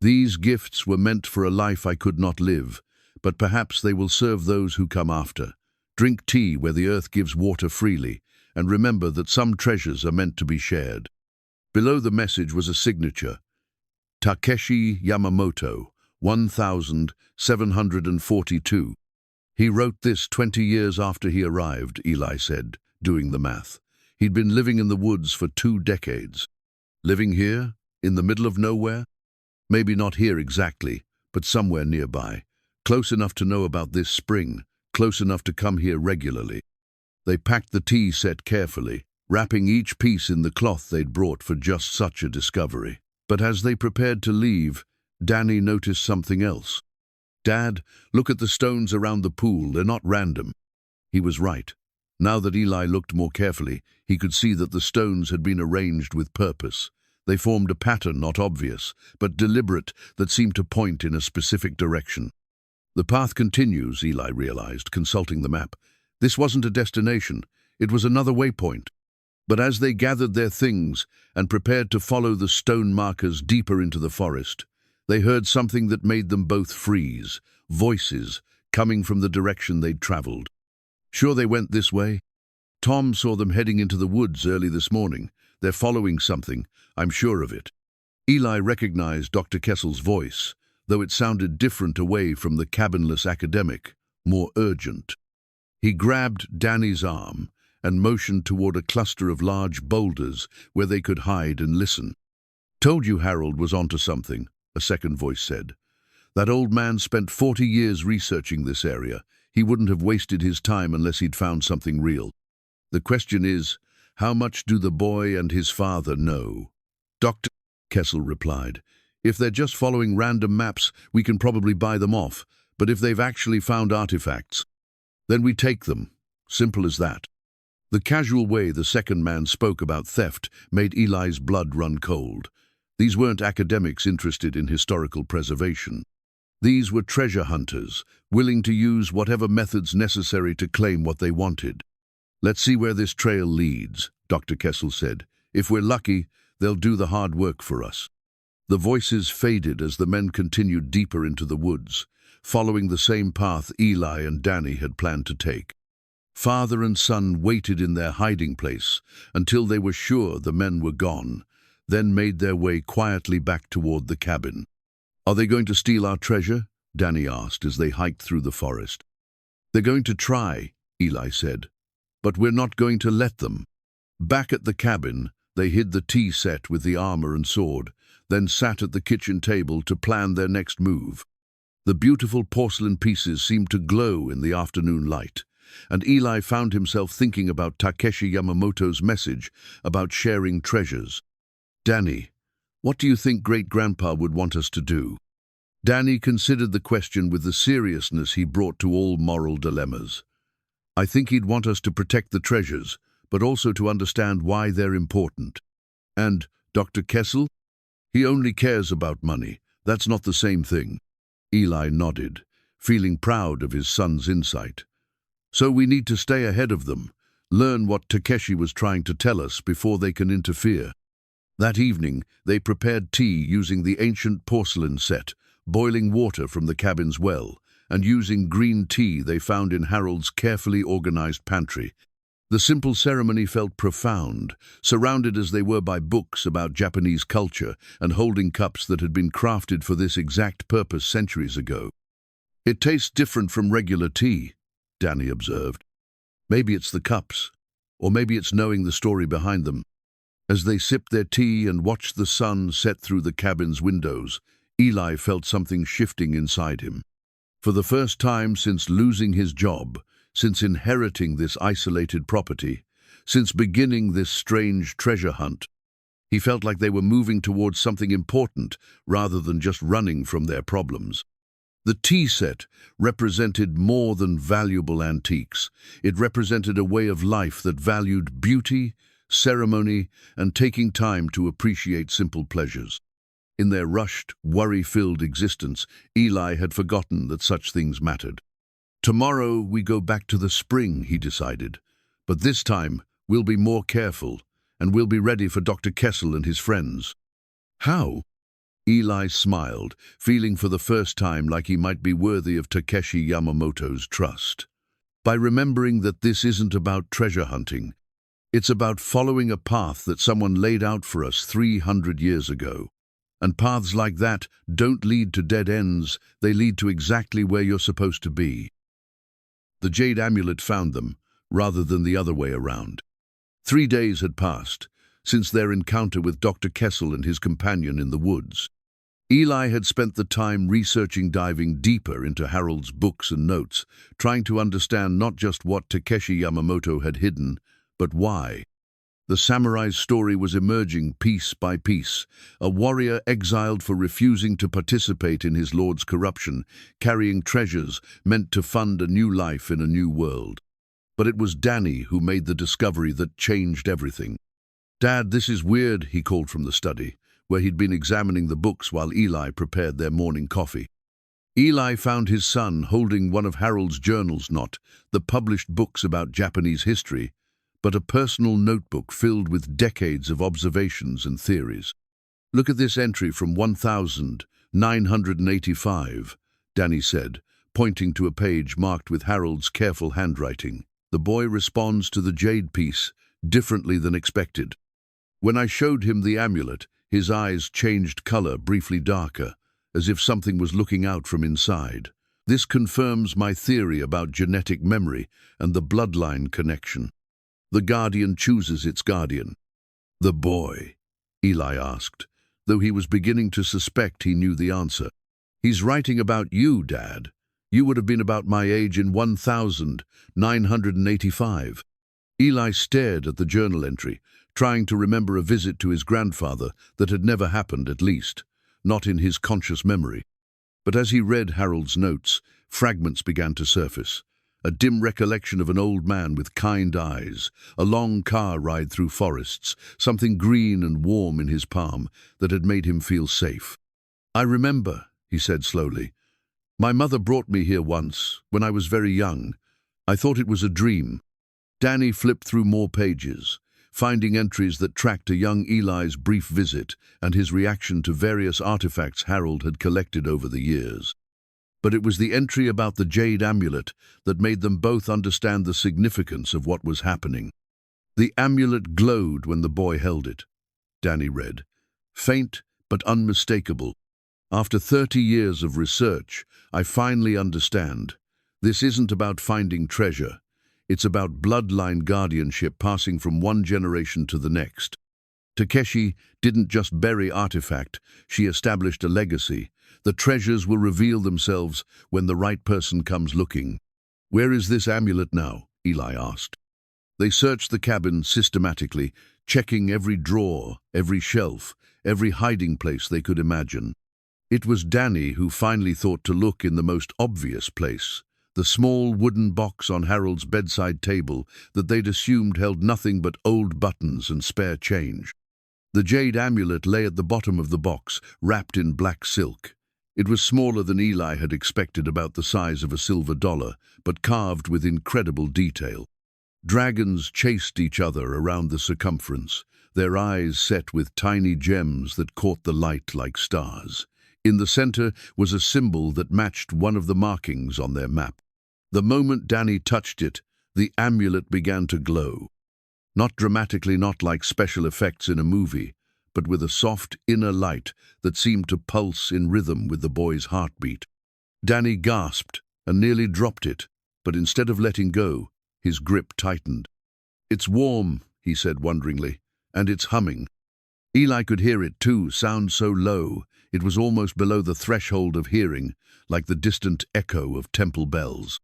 These gifts were meant for a life I could not live, but perhaps they will serve those who come after. Drink tea where the earth gives water freely, and remember that some treasures are meant to be shared." Below the message was a signature: Takeshi Yamamoto, 1742. "He wrote this 20 years after he arrived," Eli said, doing the math. "He'd been living in the woods for 2 decades. Living here, in the middle of nowhere? Maybe not here exactly, but somewhere nearby. Close enough to know about this spring, close enough to come here regularly." They packed the tea set carefully, wrapping each piece in the cloth they'd brought for just such a discovery. But as they prepared to leave, Danny noticed something else. "Dad, look at the stones around the pool, they're not random." He was right. Now that Eli looked more carefully, he could see that the stones had been arranged with purpose. They formed a pattern not obvious, but deliberate, that seemed to point in a specific direction. "The path continues," Eli realized, consulting the map. This wasn't a destination, it was another waypoint. But as they gathered their things and prepared to follow the stone markers deeper into the forest, they heard something that made them both freeze: voices coming from the direction they'd traveled. "Sure they went this way?" "Tom saw them heading into the woods early this morning. They're following something, I'm sure of it." Eli recognized Dr. Kessel's voice, though it sounded different away from the cabinless academic, more urgent. He grabbed Danny's arm and motioned toward a cluster of large boulders where they could hide and listen. "Told you Harold was onto something," a second voice said. "That old man spent 40 years researching this area. He wouldn't have wasted his time unless he'd found something real. The question is, how much do the boy and his father know?" Dr. Kessel replied, "If they're just following random maps, we can probably buy them off. But if they've actually found artifacts, then we take them. Simple as that." The casual way the second man spoke about theft made Eli's blood run cold. These weren't academics interested in historical preservation. These were treasure hunters, willing to use whatever methods necessary to claim what they wanted. "Let's see where this trail leads," Dr. Kessel said. "If we're lucky, they'll do the hard work for us." The voices faded as the men continued deeper into the woods, following the same path Eli and Danny had planned to take. Father and son waited in their hiding place until they were sure the men were gone, then made their way quietly back toward the cabin. "Are they going to steal our treasure?" Danny asked as they hiked through the forest. "They're going to try," Eli said, "but we're not going to let them." Back at the cabin, they hid the tea set with the armor and sword, then sat at the kitchen table to plan their next move. The beautiful porcelain pieces seemed to glow in the afternoon light, and Eli found himself thinking about Takeshi Yamamoto's message about sharing treasures. "Danny, what do you think Great-Grandpa would want us to do?" Danny considered the question with the seriousness he brought to all moral dilemmas. "I think he'd want us to protect the treasures, but also to understand why they're important." "And Dr. Kessel? He only cares about money. That's not the same thing." Eli nodded, feeling proud of his son's insight. "So we need to stay ahead of them, learn what Takeshi was trying to tell us before they can interfere." That evening, they prepared tea using the ancient porcelain set, boiling water from the cabin's well, and using green tea they found in Harold's carefully organized pantry. The simple ceremony felt profound, surrounded as they were by books about Japanese culture and holding cups that had been crafted for this exact purpose centuries ago. "It tastes different from regular tea," Danny observed. "Maybe it's the cups, or maybe it's knowing the story behind them." As they sipped their tea and watched the sun set through the cabin's windows, Eli felt something shifting inside him. For the first time since losing his job, since inheriting this isolated property, since beginning this strange treasure hunt, he felt like they were moving towards something important rather than just running from their problems. The tea set represented more than valuable antiques. It represented a way of life that valued beauty, ceremony, and taking time to appreciate simple pleasures. In their rushed, worry-filled existence, Eli had forgotten that such things mattered. "Tomorrow we go back to the spring," he decided. "But this time we'll be more careful, and we'll be ready for Dr. Kessel and his friends." "How?" Eli smiled, feeling for the first time like he might be worthy of Takeshi Yamamoto's trust. "By remembering that this isn't about treasure hunting. It's about following a path that someone laid out for us 300 years ago. And paths like that don't lead to dead ends, they lead to exactly where you're supposed to be." The jade amulet found them, rather than the other way around. 3 days had passed since their encounter with Dr. Kessel and his companion in the woods. Eli had spent the time diving deeper into Harold's books and notes, trying to understand not just what Takeshi Yamamoto had hidden, but why. The samurai's story was emerging piece by piece, a warrior exiled for refusing to participate in his lord's corruption, carrying treasures meant to fund a new life in a new world. But it was Danny who made the discovery that changed everything. "Dad, this is weird," he called from the study, where he'd been examining the books while Eli prepared their morning coffee. Eli found his son holding one of Harold's journals, not the published books about Japanese history, but a personal notebook filled with decades of observations and theories. "Look at this entry from 1985, Danny said, pointing to a page marked with Harold's careful handwriting. "The boy responds to the jade piece differently than expected. When I showed him the amulet, his eyes changed color, briefly darker, as if something was looking out from inside. This confirms my theory about genetic memory and the bloodline connection. The guardian chooses its guardian. The boy? Eli asked, though he was beginning to suspect he knew the answer. He's writing about you, Dad. You would have been about my age in 1985. Eli stared at the journal entry, trying to remember a visit to his grandfather that had never happened, at least, not in his conscious memory. But as he read Harold's notes, fragments began to surface. A dim recollection of an old man with kind eyes, a long car ride through forests, something green and warm in his palm that had made him feel safe. "I remember," he said slowly. "My mother brought me here once, when I was very young. I thought it was a dream." Danny flipped through more pages, finding entries that tracked a young Eli's brief visit and his reaction to various artifacts Harold had collected over the years. But it was the entry about the jade amulet that made them both understand the significance of what was happening. "The amulet glowed when the boy held it," Danny read. "Faint but unmistakable. After 30 years of research, I finally understand. This isn't about finding treasure. It's about bloodline guardianship passing from one generation to the next. Takeshi didn't just bury artifact, she established a legacy. The treasures will reveal themselves when the right person comes looking." "Where is this amulet now?" Eli asked. They searched the cabin systematically, checking every drawer, every shelf, every hiding place they could imagine. It was Danny who finally thought to look in the most obvious place, the small wooden box on Harold's bedside table that they'd assumed held nothing but old buttons and spare change. The jade amulet lay at the bottom of the box, wrapped in black silk. It was smaller than Eli had expected, about the size of a silver dollar, but carved with incredible detail. Dragons chased each other around the circumference, their eyes set with tiny gems that caught the light like stars. In the center was a symbol that matched one of the markings on their map. The moment Danny touched it, the amulet began to glow. Not dramatically, not like special effects in a movie, but with a soft inner light that seemed to pulse in rhythm with the boy's heartbeat. Danny gasped and nearly dropped it, but instead of letting go, his grip tightened. "It's warm," he said wonderingly, "and it's humming." Eli could hear it too, sound so low, it was almost below the threshold of hearing, like the distant echo of temple bells.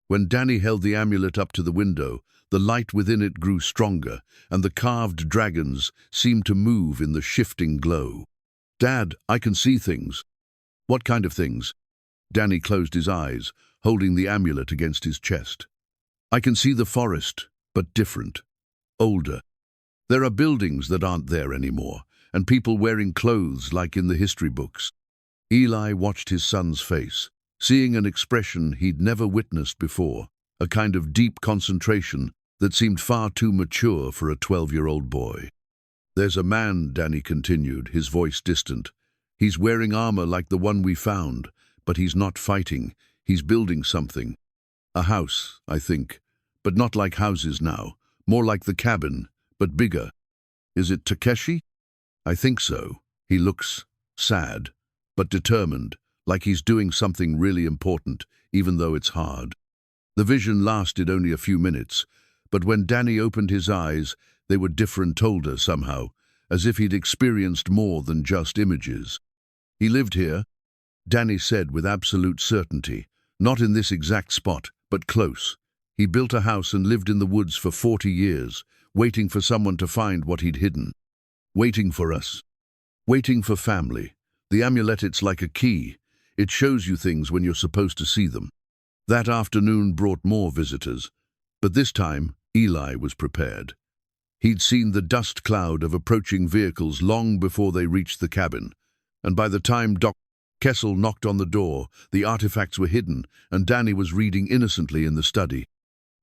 When Danny held the amulet up to the window, the light within it grew stronger, and the carved dragons seemed to move in the shifting glow. "Dad, I can see things." "What kind of things?" Danny closed his eyes, holding the amulet against his chest. "I can see the forest, but different. Older. There are buildings that aren't there anymore, and people wearing clothes like in the history books." Eli watched his son's face, seeing an expression he'd never witnessed before, a kind of deep concentration that seemed far too mature for a 12-year-old boy. "There's a man," Danny continued, his voice distant. "He's wearing armor like the one we found, but he's not fighting. He's building something. A house, I think, but not like houses now, more like the cabin, but bigger." "Is it Takeshi?" "I think so. He looks sad, but determined, like he's doing something really important, even though it's hard." The vision lasted only a few minutes, but when Danny opened his eyes, they were different, older somehow, as if he'd experienced more than just images. "He lived here," Danny said with absolute certainty. "Not in this exact spot, but close. He built a house and lived in the woods for 40 years, waiting for someone to find what he'd hidden. Waiting for us. Waiting for family. The amulet, it's like a key. It shows you things when you're supposed to see them." That afternoon brought more visitors, but this time Eli was prepared. He'd seen the dust cloud of approaching vehicles long before they reached the cabin, and by the time Dr. Kessel knocked on the door, the artifacts were hidden, and Danny was reading innocently in the study.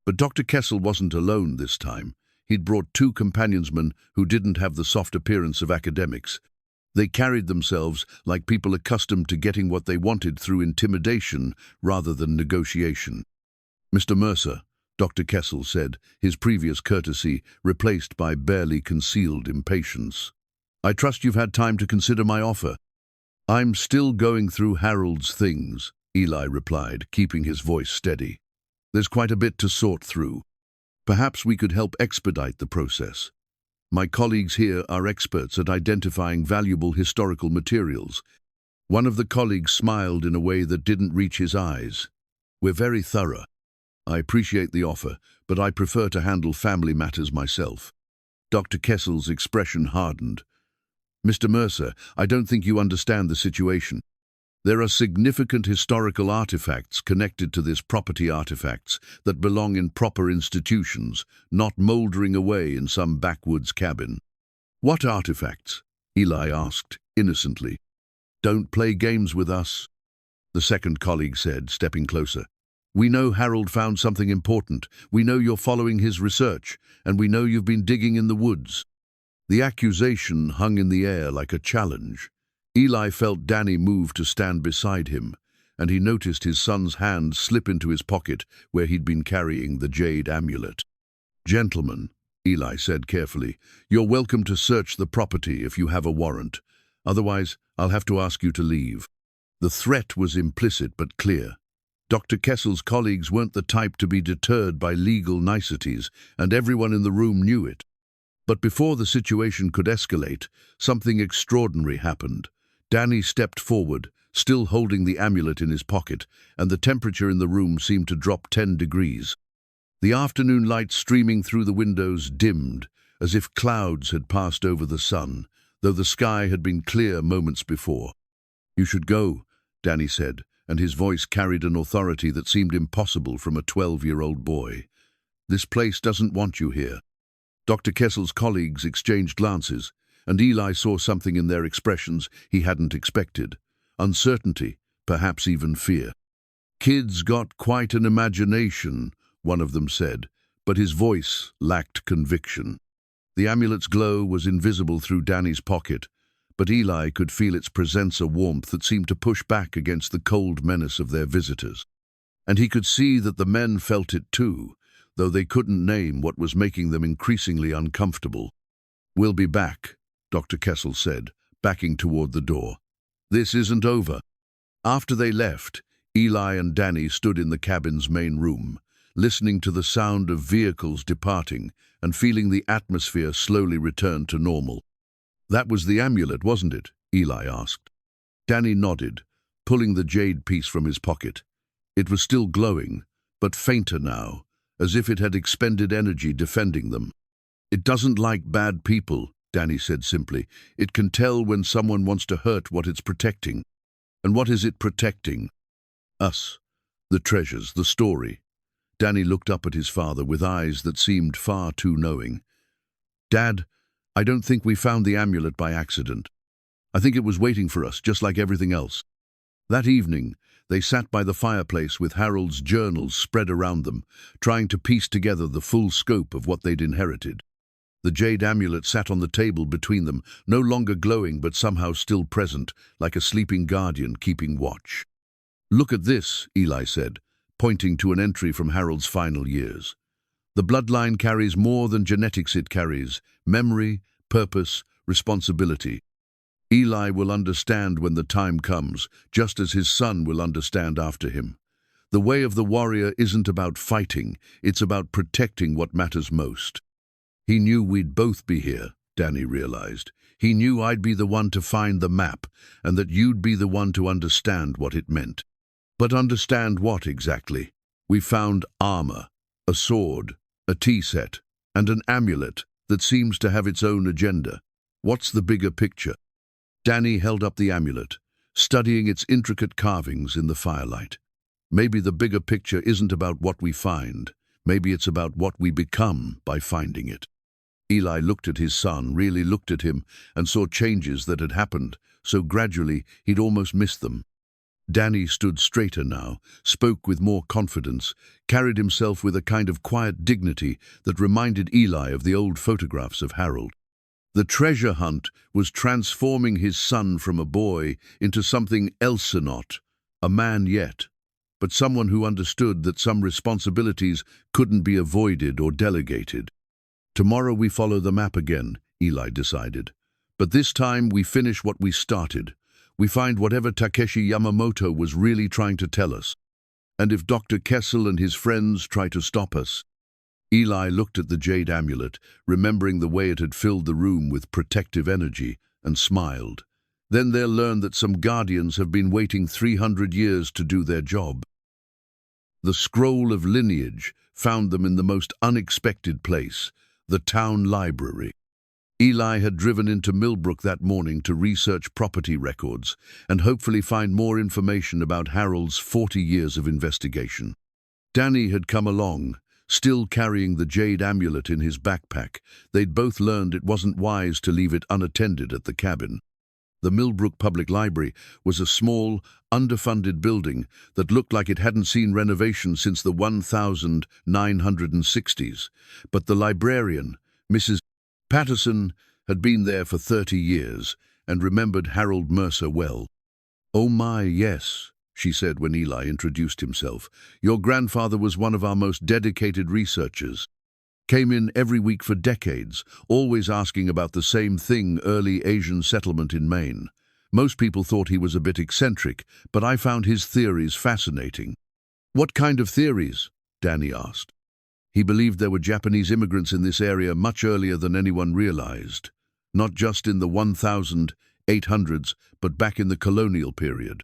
But Dr. Kessel wasn't alone this time. He'd brought 2 companionsmen who didn't have the soft appearance of academics. They carried themselves like people accustomed to getting what they wanted through intimidation rather than negotiation. "Mr. Mercer," Dr. Kessel said, his previous courtesy replaced by barely concealed impatience. "I trust you've had time to consider my offer." "I'm still going through Harold's things," Eli replied, keeping his voice steady. There's quite a bit to sort through. Perhaps we could help expedite the process. My colleagues here are experts at identifying valuable historical materials. One of the colleagues smiled in a way that didn't reach his eyes. We're very thorough. I appreciate the offer, but I prefer to handle family matters myself. Dr. Kessel's expression hardened. Mr. Mercer, I don't think you understand the situation. There are significant historical artifacts connected to this property artifacts that belong in proper institutions, not mouldering away in some backwoods cabin. What artifacts? Eli asked, innocently. Don't play games with us, the second colleague said, stepping closer. We know Harold found something important. We know you're following his research, and we know you've been digging in the woods. The accusation hung in the air like a challenge. Eli felt Danny move to stand beside him, and he noticed his son's hand slip into his pocket where he'd been carrying the jade amulet. Gentlemen, Eli said carefully, you're welcome to search the property if you have a warrant. Otherwise, I'll have to ask you to leave. The threat was implicit but clear. Dr. Kessel's colleagues weren't the type to be deterred by legal niceties, and everyone in the room knew it. But before the situation could escalate, something extraordinary happened. Danny stepped forward, still holding the amulet in his pocket, and the temperature in the room seemed to drop 10 degrees. The afternoon light streaming through the windows dimmed, as if clouds had passed over the sun, though the sky had been clear moments before. You should go, Danny said, and his voice carried an authority that seemed impossible from a 12-year-old boy. This place doesn't want you here. Dr. Kessel's colleagues exchanged glances, and Eli saw something in their expressions he hadn't expected. Uncertainty, perhaps even fear. Kids got quite an imagination, one of them said, but his voice lacked conviction. The amulet's glow was invisible through Danny's pocket, but Eli could feel its presence a warmth that seemed to push back against the cold menace of their visitors. And he could see that the men felt it too, though they couldn't name what was making them increasingly uncomfortable. We'll be back, Dr. Kessel said, backing toward the door. This isn't over. After they left, Eli and Danny stood in the cabin's main room, listening to the sound of vehicles departing and feeling the atmosphere slowly return to normal. That was the amulet, wasn't it? Eli asked. Danny nodded, pulling the jade piece from his pocket. It was still glowing, but fainter now, as if it had expended energy defending them. It doesn't like bad people, Danny said simply. It can tell when someone wants to hurt what it's protecting. And what is it protecting? Us. The treasures, the story. Danny looked up at his father with eyes that seemed far too knowing. Dad, I don't think we found the amulet by accident. I think it was waiting for us, just like everything else. That evening, they sat by the fireplace with Harold's journals spread around them, trying to piece together the full scope of what they'd inherited. The jade amulet sat on the table between them, no longer glowing but somehow still present, like a sleeping guardian keeping watch. Look at this, Eli said, pointing to an entry from Harold's final years. The bloodline carries more than genetics, it carries memory, purpose, responsibility. Eli will understand when the time comes, just as his son will understand after him. The way of the warrior isn't about fighting, it's about protecting what matters most. He knew we'd both be here, Danny realized. He knew I'd be the one to find the map, and that you'd be the one to understand what it meant. But understand what exactly? We found armor, a sword, a tea set, and an amulet that seems to have its own agenda. What's the bigger picture? Danny held up the amulet, studying its intricate carvings in the firelight. Maybe the bigger picture isn't about what we find. Maybe it's about what we become by finding it. Eli looked at his son, really looked at him, and saw changes that had happened, so gradually he'd almost missed them. Danny stood straighter now, spoke with more confidence, carried himself with a kind of quiet dignity that reminded Eli of the old photographs of Harold. The treasure hunt was transforming his son from a boy into something else, not a man yet, but someone who understood that some responsibilities couldn't be avoided or delegated. Tomorrow we follow the map again, Eli decided. But this time we finish what we started. We find whatever Takeshi Yamamoto was really trying to tell us. And if Dr. Kessel and his friends try to stop us." Eli looked at the jade amulet, remembering the way it had filled the room with protective energy, and smiled. "Then they'll learn that some guardians have been waiting 300 years to do their job." The scroll of lineage found them in the most unexpected place, the town library. Eli had driven into Millbrook that morning to research property records and hopefully find more information about Harold's 40 years of investigation. Danny had come along, still carrying the jade amulet in his backpack. They'd both learned it wasn't wise to leave it unattended at the cabin. The Millbrook Public Library was a small, underfunded building that looked like it hadn't seen renovation since the 1960s, but the librarian, Mrs. Patterson, had been there for 30 years and remembered Harold Mercer well. "Oh my, yes," she said when Eli introduced himself. "Your grandfather was one of our most dedicated researchers. Came in every week for decades, always asking about the same thing, early Asian settlement in Maine. Most people thought he was a bit eccentric, but I found his theories fascinating." "What kind of theories?" Danny asked. "He believed there were Japanese immigrants in this area much earlier than anyone realized, not just in the 1800s, but back in the colonial period.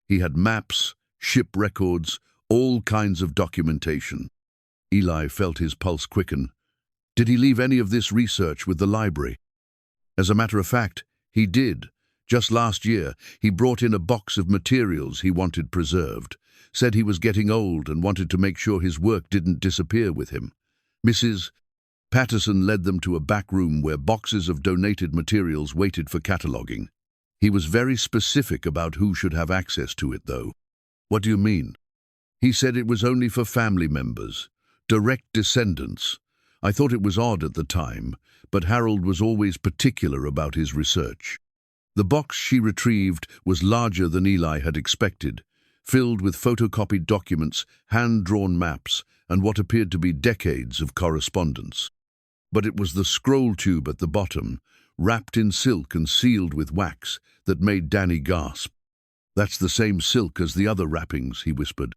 He had maps, ship records, all kinds of documentation." Eli felt his pulse quicken. "Did he leave any of this research with the library?" "As a matter of fact, he did. Just last year, he brought in a box of materials he wanted preserved. Said he was getting old and wanted to make sure his work didn't disappear with him." Mrs. Patterson led them to a back room where boxes of donated materials waited for cataloging. "He was very specific about who should have access to it, though." "What do you mean?" "He said it was only for family members, direct descendants. I thought it was odd at the time, but Harold was always particular about his research." The box she retrieved was larger than Eli had expected, filled with photocopied documents, hand-drawn maps, and what appeared to be decades of correspondence. But it was the scroll tube at the bottom, wrapped in silk and sealed with wax, that made Danny gasp. "That's the same silk as the other wrappings," he whispered.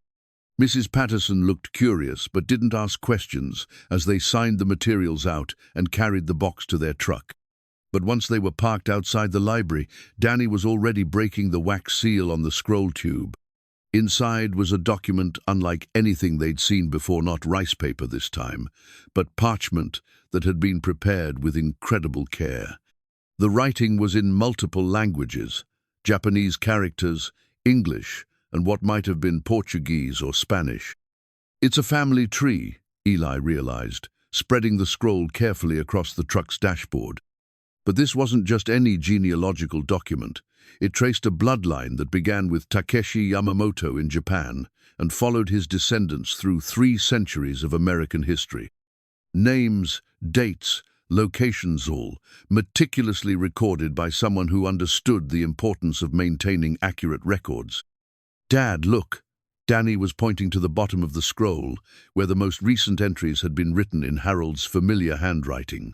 Mrs. Patterson looked curious but didn't ask questions as they signed the materials out and carried the box to their truck. But once they were parked outside the library, Danny was already breaking the wax seal on the scroll tube. Inside was a document unlike anything they'd seen before, not rice paper this time, but parchment that had been prepared with incredible care. The writing was in multiple languages, Japanese characters, English, and what might have been Portuguese or Spanish. "It's a family tree," Eli realized, spreading the scroll carefully across the truck's dashboard. But this wasn't just any genealogical document. It traced a bloodline that began with Takeshi Yamamoto in Japan and followed his descendants through 3 centuries of American history. Names, dates, locations, all meticulously recorded by someone who understood the importance of maintaining accurate records. "Dad, look." Danny was pointing to the bottom of the scroll, where the most recent entries had been written in Harold's familiar handwriting.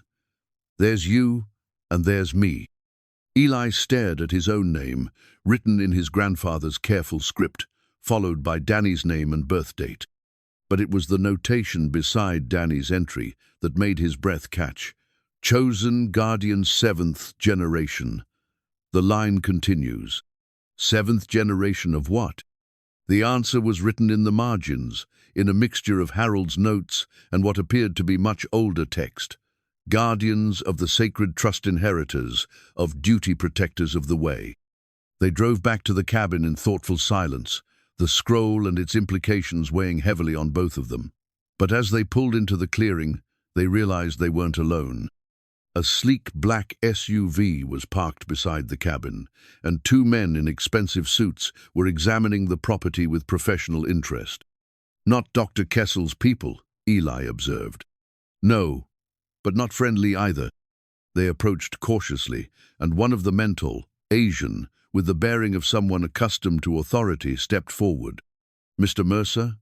"There's you, and there's me." Eli stared at his own name, written in his grandfather's careful script, followed by Danny's name and birth date. But it was the notation beside Danny's entry that made his breath catch. "Chosen Guardian 7th generation." The line continues. 7th generation of what? The answer was written in the margins, in a mixture of Harold's notes and what appeared to be much older text. "Guardians of the sacred trust, inheritors of duty, protectors of the way." They drove back to the cabin in thoughtful silence, the scroll and its implications weighing heavily on both of them. But as they pulled into the clearing, they realized they weren't alone. A sleek black SUV was parked beside the cabin, and 2 men in expensive suits were examining the property with professional interest. "Not Dr. Kessel's people," Eli observed. "No, but not friendly either." They approached cautiously, and one of the men, Asian, with the bearing of someone accustomed to authority, stepped forward. "Mr. Mercer,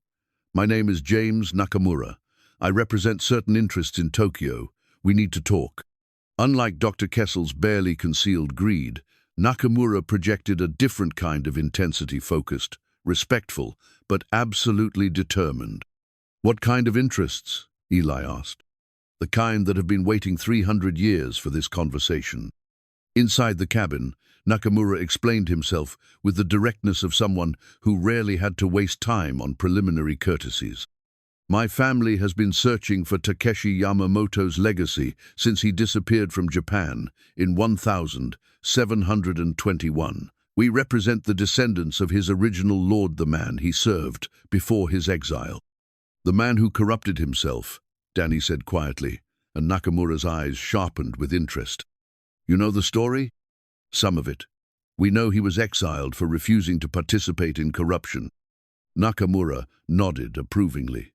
my name is James Nakamura. I represent certain interests in Tokyo. We need to talk." Unlike Dr. Kessel's barely concealed greed, Nakamura projected a different kind of intensity, focused, respectful, but absolutely determined. "What kind of interests?" Eli asked. "The kind that have been waiting 300 years for this conversation." Inside the cabin, Nakamura explained himself with the directness of someone who rarely had to waste time on preliminary courtesies. "My family has been searching for Takeshi Yamamoto's legacy since he disappeared from Japan in 1721. We represent the descendants of his original lord, the man he served before his exile." "The man who corrupted himself," Danny said quietly, and Nakamura's eyes sharpened with interest. "You know the story?" "Some of it. We know he was exiled for refusing to participate in corruption." Nakamura nodded approvingly.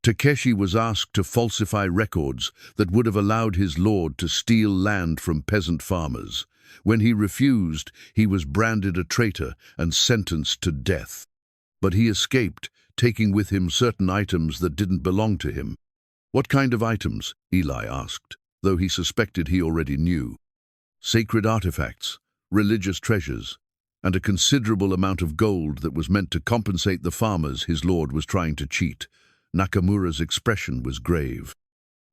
"Takeshi was asked to falsify records that would have allowed his lord to steal land from peasant farmers. When he refused, he was branded a traitor and sentenced to death. But he escaped, taking with him certain items that didn't belong to him." "What kind of items?" Eli asked, though he suspected he already knew. "Sacred artifacts, religious treasures, and a considerable amount of gold that was meant to compensate the farmers his lord was trying to cheat." Nakamura's expression was grave.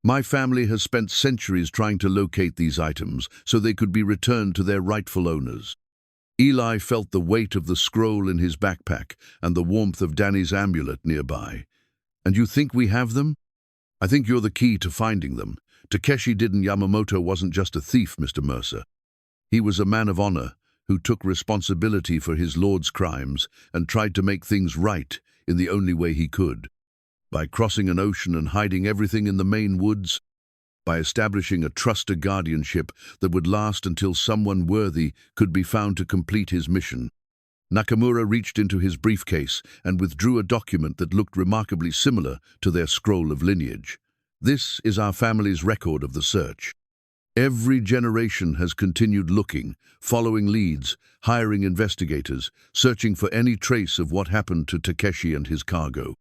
"My family has spent centuries trying to locate these items so they could be returned to their rightful owners." Eli felt the weight of the scroll in his backpack and the warmth of Danny's amulet nearby. "And you think we have them?" "I think you're the key to finding them. Takeshi Yamamoto wasn't just a thief, Mr. Mercer. He was a man of honor who took responsibility for his lord's crimes and tried to make things right in the only way he could. By crossing an ocean and hiding everything in the Maine woods, by establishing a trusted guardianship that would last until someone worthy could be found to complete his mission." Nakamura reached into his briefcase and withdrew a document that looked remarkably similar to their scroll of lineage. "This is our family's record of the search. Every generation has continued looking, following leads, hiring investigators, searching for any trace of what happened to Takeshi and his cargo."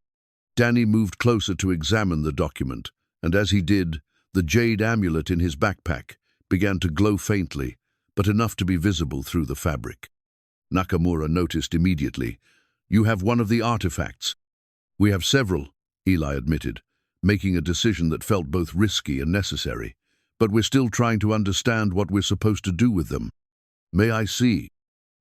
Danny moved closer to examine the document, and as he did, the jade amulet in his backpack began to glow faintly, but enough to be visible through the fabric. Nakamura noticed immediately. "You have one of the artifacts." "We have several," Eli admitted, making a decision that felt both risky and necessary. "But we're still trying to understand what we're supposed to do with them." "May I see?"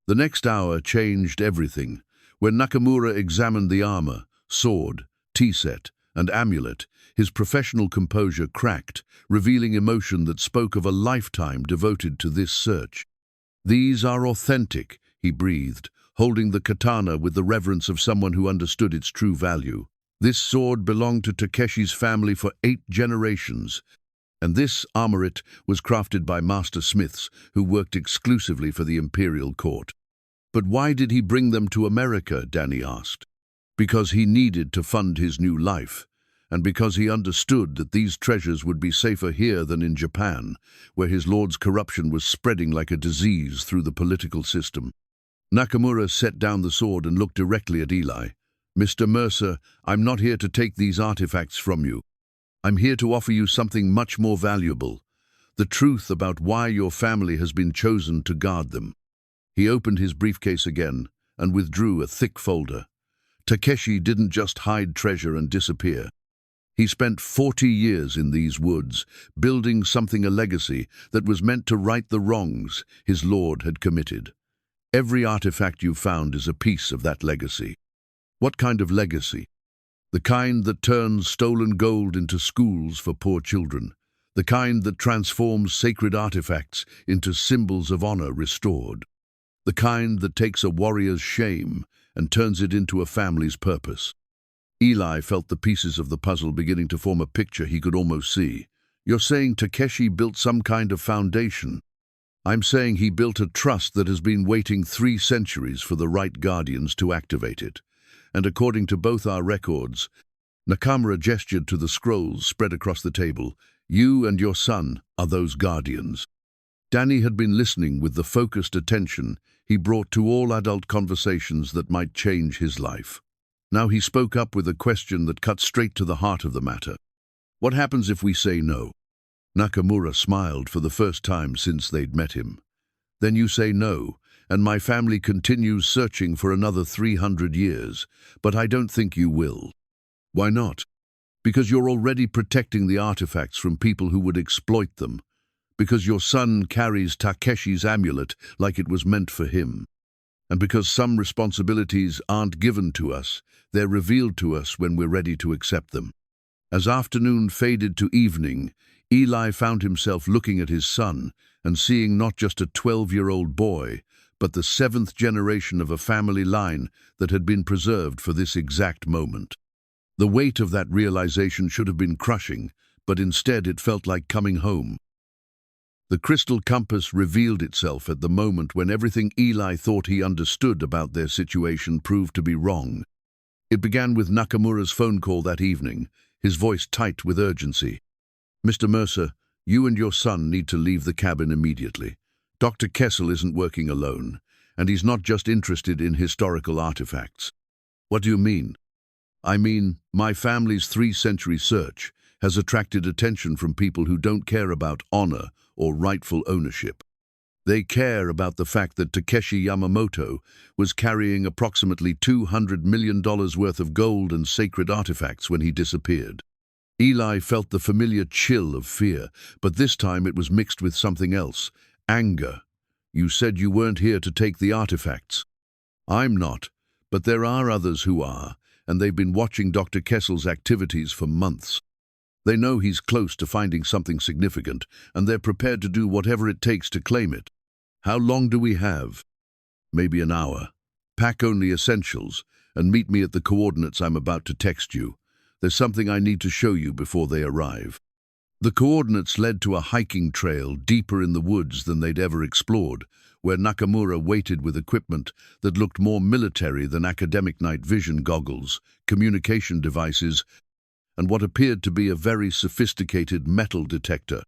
The next hour changed everything. When Nakamura examined the armor, sword, tea set, and amulet, his professional composure cracked, revealing emotion that spoke of a lifetime devoted to this search. "These are authentic," he breathed, holding the katana with the reverence of someone who understood its true value. "This sword belonged to Takeshi's family for 8 generations, and this amulet was crafted by master smiths who worked exclusively for the imperial court." "But why did he bring them to America?" Danny asked. "Because he needed to fund his new life, and because he understood that these treasures would be safer here than in Japan, where his lord's corruption was spreading like a disease through the political system." Nakamura set down the sword and looked directly at Eli. "Mr. Mercer, I'm not here to take these artifacts from you. I'm here to offer you something much more valuable, the truth about why your family has been chosen to guard them." He opened his briefcase again and withdrew a thick folder. Takeshi didn't just hide treasure and disappear. He spent 40 years in these woods, building a legacy that was meant to right the wrongs his lord had committed. Every artifact you found is a piece of that legacy. "What kind of legacy?" "The kind that turns stolen gold into schools for poor children. The kind that transforms sacred artifacts into symbols of honor restored. The kind that takes a warrior's shame and turns it into a family's purpose." Eli felt the pieces of the puzzle beginning to form a picture he could almost see. "You're saying Takeshi built some kind of foundation?" "I'm saying he built a trust that has been waiting 3 centuries for the right guardians to activate it. And according to both our records," Nakamura gestured to the scrolls spread across the table, "you and your son are those guardians." Danny had been listening with the focused attention he brought to all adult conversations that might change his life. Now he spoke up with a question that cut straight to the heart of the matter. "What happens if we say no?" Nakamura smiled for the first time since they'd met him. Then you say no, and my family continues searching for another 300 years, but I don't think you will. Why not? Because you're already protecting the artifacts from people who would exploit them. Because your son carries Takeshi's amulet like it was meant for him. And because some responsibilities aren't given to us, they're revealed to us when we're ready to accept them. As afternoon faded to evening, Eli found himself looking at his son and seeing not just a 12-year-old boy, but the 7th generation of a family line that had been preserved for this exact moment. The weight of that realization should have been crushing, but instead it felt like coming home. The crystal compass revealed itself at the moment when everything Eli thought he understood about their situation proved to be wrong. It began with Nakamura's phone call that evening, his voice tight with urgency. "Mr. Mercer, you and your son need to leave the cabin immediately. Dr. Kessel isn't working alone, and he's not just interested in historical artifacts." "What do you mean?" "I mean, my family's 3-century search has attracted attention from people who don't care about honor or rightful ownership. They care about the fact that Takeshi Yamamoto was carrying approximately $200 million worth of gold and sacred artifacts when he disappeared." Eli felt the familiar chill of fear, but this time it was mixed with something else, anger. "You said you weren't here to take the artifacts." "I'm not, but there are others who are, and they've been watching Dr. Kessel's activities for months. They know he's close to finding something significant, and they're prepared to do whatever it takes to claim it." "How long do we have?" "Maybe an hour. Pack only essentials, and meet me at the coordinates I'm about to text you. There's something I need to show you before they arrive." The coordinates led to a hiking trail deeper in the woods than they'd ever explored, where Nakamura waited with equipment that looked more military than academic night vision goggles, communication devices, and what appeared to be a very sophisticated metal detector.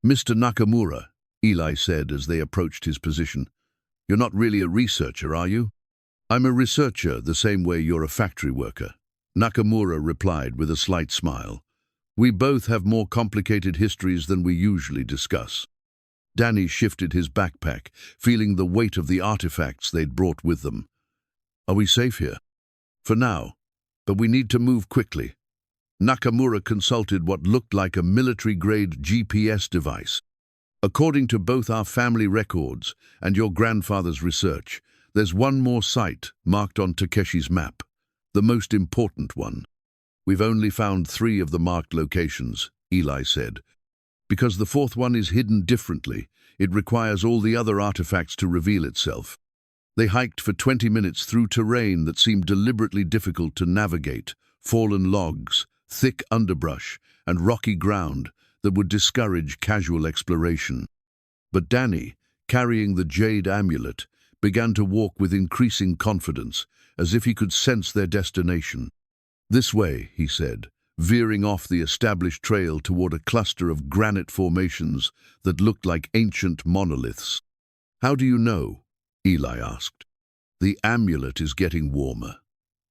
"Mr. Nakamura," Eli said as they approached his position, "you're not really a researcher, are you?" "I'm a researcher the same way you're a factory worker," Nakamura replied with a slight smile. "We both have more complicated histories than we usually discuss." Danny shifted his backpack, feeling the weight of the artifacts they'd brought with them. "Are we safe here?" "For now, but we need to move quickly." Nakamura consulted what looked like a military-grade GPS device. "According to both our family records and your grandfather's research, there's one more site marked on Takeshi's map, the most important one." "We've only found 3 of the marked locations," Eli said. "Because the 4th one is hidden differently, it requires all the other artifacts to reveal itself." They hiked for 20 minutes through terrain that seemed deliberately difficult to navigate, fallen logs, thick underbrush, and rocky ground that would discourage casual exploration. But Danny, carrying the jade amulet, began to walk with increasing confidence, as if he could sense their destination. "This way," he said, veering off the established trail toward a cluster of granite formations that looked like ancient monoliths. "How do you know?" Eli asked. "The amulet is getting warmer,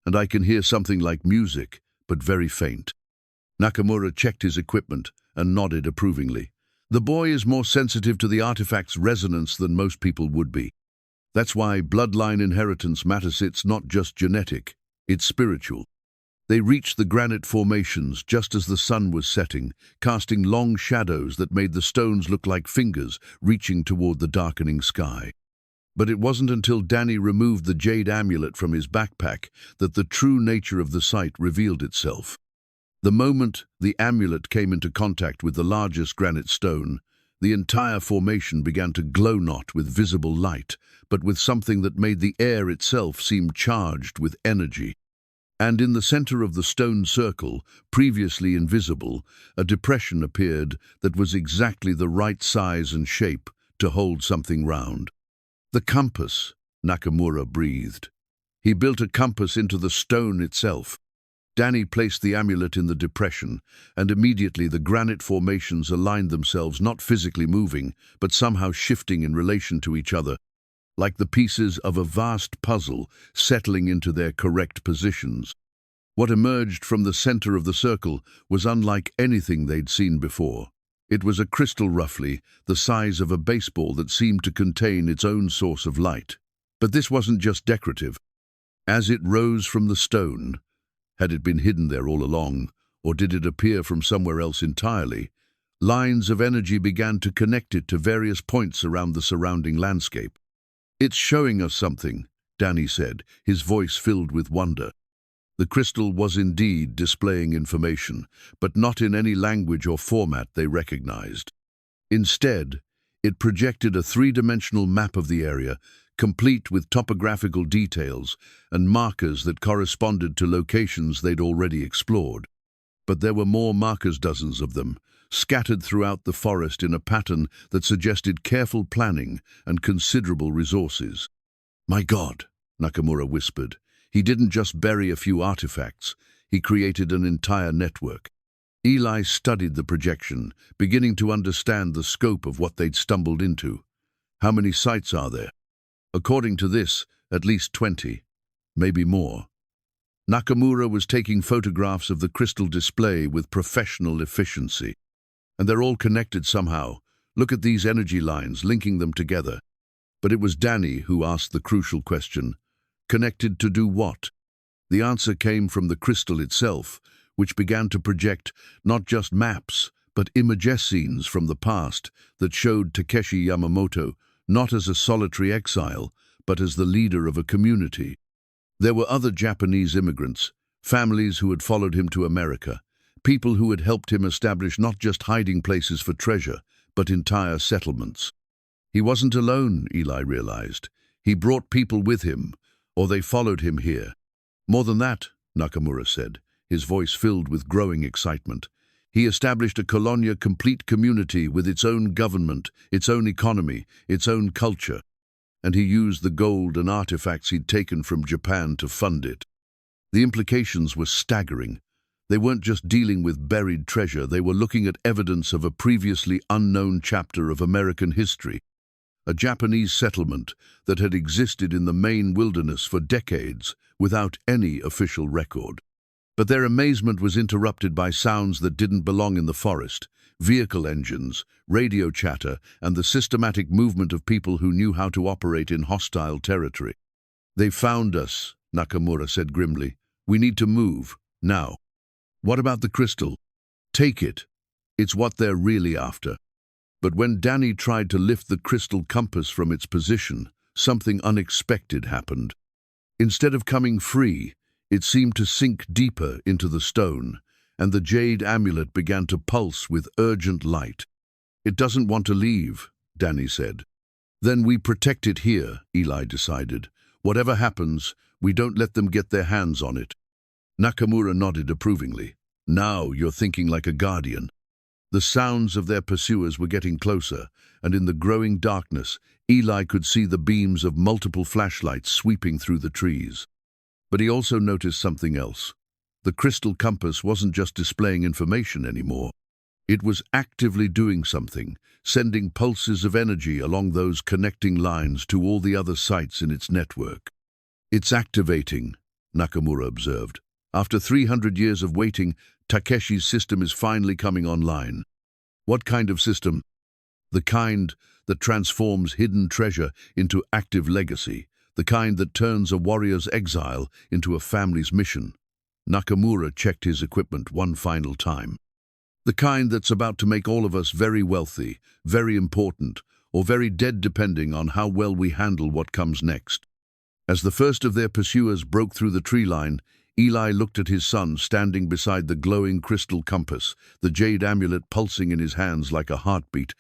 and I can hear something like music, but very faint." Nakamura checked his equipment and nodded approvingly. "The boy is more sensitive to the artifact's resonance than most people would be. That's why bloodline inheritance matters. It's not just genetic, it's spiritual." They reached the granite formations just as the sun was setting, casting long shadows that made the stones look like fingers reaching toward the darkening sky. But it wasn't until Danny removed the jade amulet from his backpack that the true nature of the site revealed itself. The moment the amulet came into contact with the largest granite stone, the entire formation began to glow not with visible light, but with something that made the air itself seem charged with energy. And in the center of the stone circle, previously invisible, a depression appeared that was exactly the right size and shape to hold something round. "The compass," Nakamura breathed. He built a compass into the stone itself. Danny placed the amulet in the depression, and immediately the granite formations aligned themselves, not physically moving, but somehow shifting in relation to each other, like the pieces of a vast puzzle settling into their correct positions. What emerged from the center of the circle was unlike anything they'd seen before. It was a crystal roughly the size of a baseball that seemed to contain its own source of light. But this wasn't just decorative. As it rose from the stone, had it been hidden there all along, or did it appear from somewhere else entirely, lines of energy began to connect it to various points around the surrounding landscape. "It's showing us something," Danny said, his voice filled with wonder. The crystal was indeed displaying information, but not in any language or format they recognized. Instead, it projected a three-dimensional map of the area, complete with topographical details and markers that corresponded to locations they'd already explored. But there were more markers, dozens of them, scattered throughout the forest in a pattern that suggested careful planning and considerable resources. "My God," Nakamura whispered. "He didn't just bury a few artifacts, he created an entire network." Eli studied the projection, beginning to understand the scope of what they'd stumbled into. "How many sites are there?" "According to this, at least 20, maybe more." Nakamura was taking photographs of the crystal display with professional efficiency. "And they're all connected somehow. Look at these energy lines, linking them together." But it was Danny who asked the crucial question. Connected to do what? The answer came from the crystal itself, which began to project not just maps, but imagescenes from the past that showed Takeshi Yamamoto not as a solitary exile, but as the leader of a community. There were other Japanese immigrants, families who had followed him to America, people who had helped him establish not just hiding places for treasure, but entire settlements. He wasn't alone, Eli realized. He brought people with him, or they followed him here. "More than that," Nakamura said, his voice filled with growing excitement. "He established a Colonia complete community with its own government, its own economy, its own culture. And he used the gold and artifacts he'd taken from Japan to fund it." The implications were staggering. They weren't just dealing with buried treasure, they were looking at evidence of a previously unknown chapter of American history. A Japanese settlement that had existed in the Maine wilderness for decades without any official record. But their amazement was interrupted by sounds that didn't belong in the forest: vehicle engines, radio chatter, and the systematic movement of people who knew how to operate in hostile territory. "They found us," Nakamura said grimly. "We need to move, now." "What about the crystal?" "Take it. It's what they're really after." But when Danny tried to lift the crystal compass from its position, something unexpected happened. Instead of coming free, it seemed to sink deeper into the stone, and the jade amulet began to pulse with urgent light. "It doesn't want to leave," Danny said. "Then we protect it here," Eli decided. "Whatever happens, we don't let them get their hands on it." Nakamura nodded approvingly. "Now you're thinking like a guardian." The sounds of their pursuers were getting closer, and in the growing darkness, Eli could see the beams of multiple flashlights sweeping through the trees. But he also noticed something else. The crystal compass wasn't just displaying information anymore. It was actively doing something, sending pulses of energy along those connecting lines to all the other sites in its network. "It's activating," Nakamura observed. "After 300 years of waiting, Takeshi's system is finally coming online." "What kind of system?" "The kind that transforms hidden treasure into active legacy, the kind that turns a warrior's exile into a family's mission." Nakamura checked his equipment one final time. "The kind that's about to make all of us very wealthy, very important, or very dead depending on how well we handle what comes next." As the first of their pursuers broke through the tree line, Eli looked at his son standing beside the glowing crystal compass, the jade amulet pulsing in his hands like a heartbeat,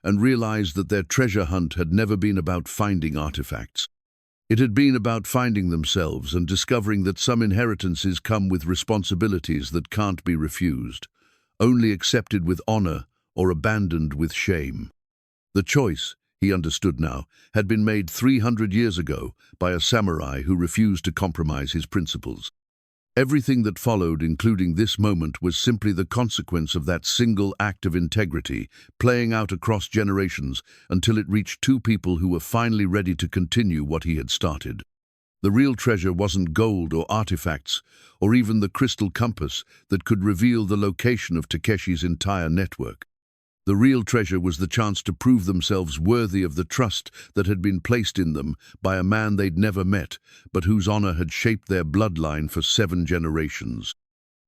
and realized that their treasure hunt had never been about finding artifacts. It had been about finding themselves and discovering that some inheritances come with responsibilities that can't be refused, only accepted with honor or abandoned with shame. The choice, he understood now, had been made 300 years ago by a samurai who refused to compromise his principles. Everything that followed, including this moment, was simply the consequence of that single act of integrity, playing out across generations until it reached two people who were finally ready to continue what he had started. The real treasure wasn't gold or artifacts, or even the crystal compass that could reveal the location of Takeshi's entire network. The real treasure was the chance to prove themselves worthy of the trust that had been placed in them by a man they'd never met, but whose honor had shaped their bloodline for 7 generations.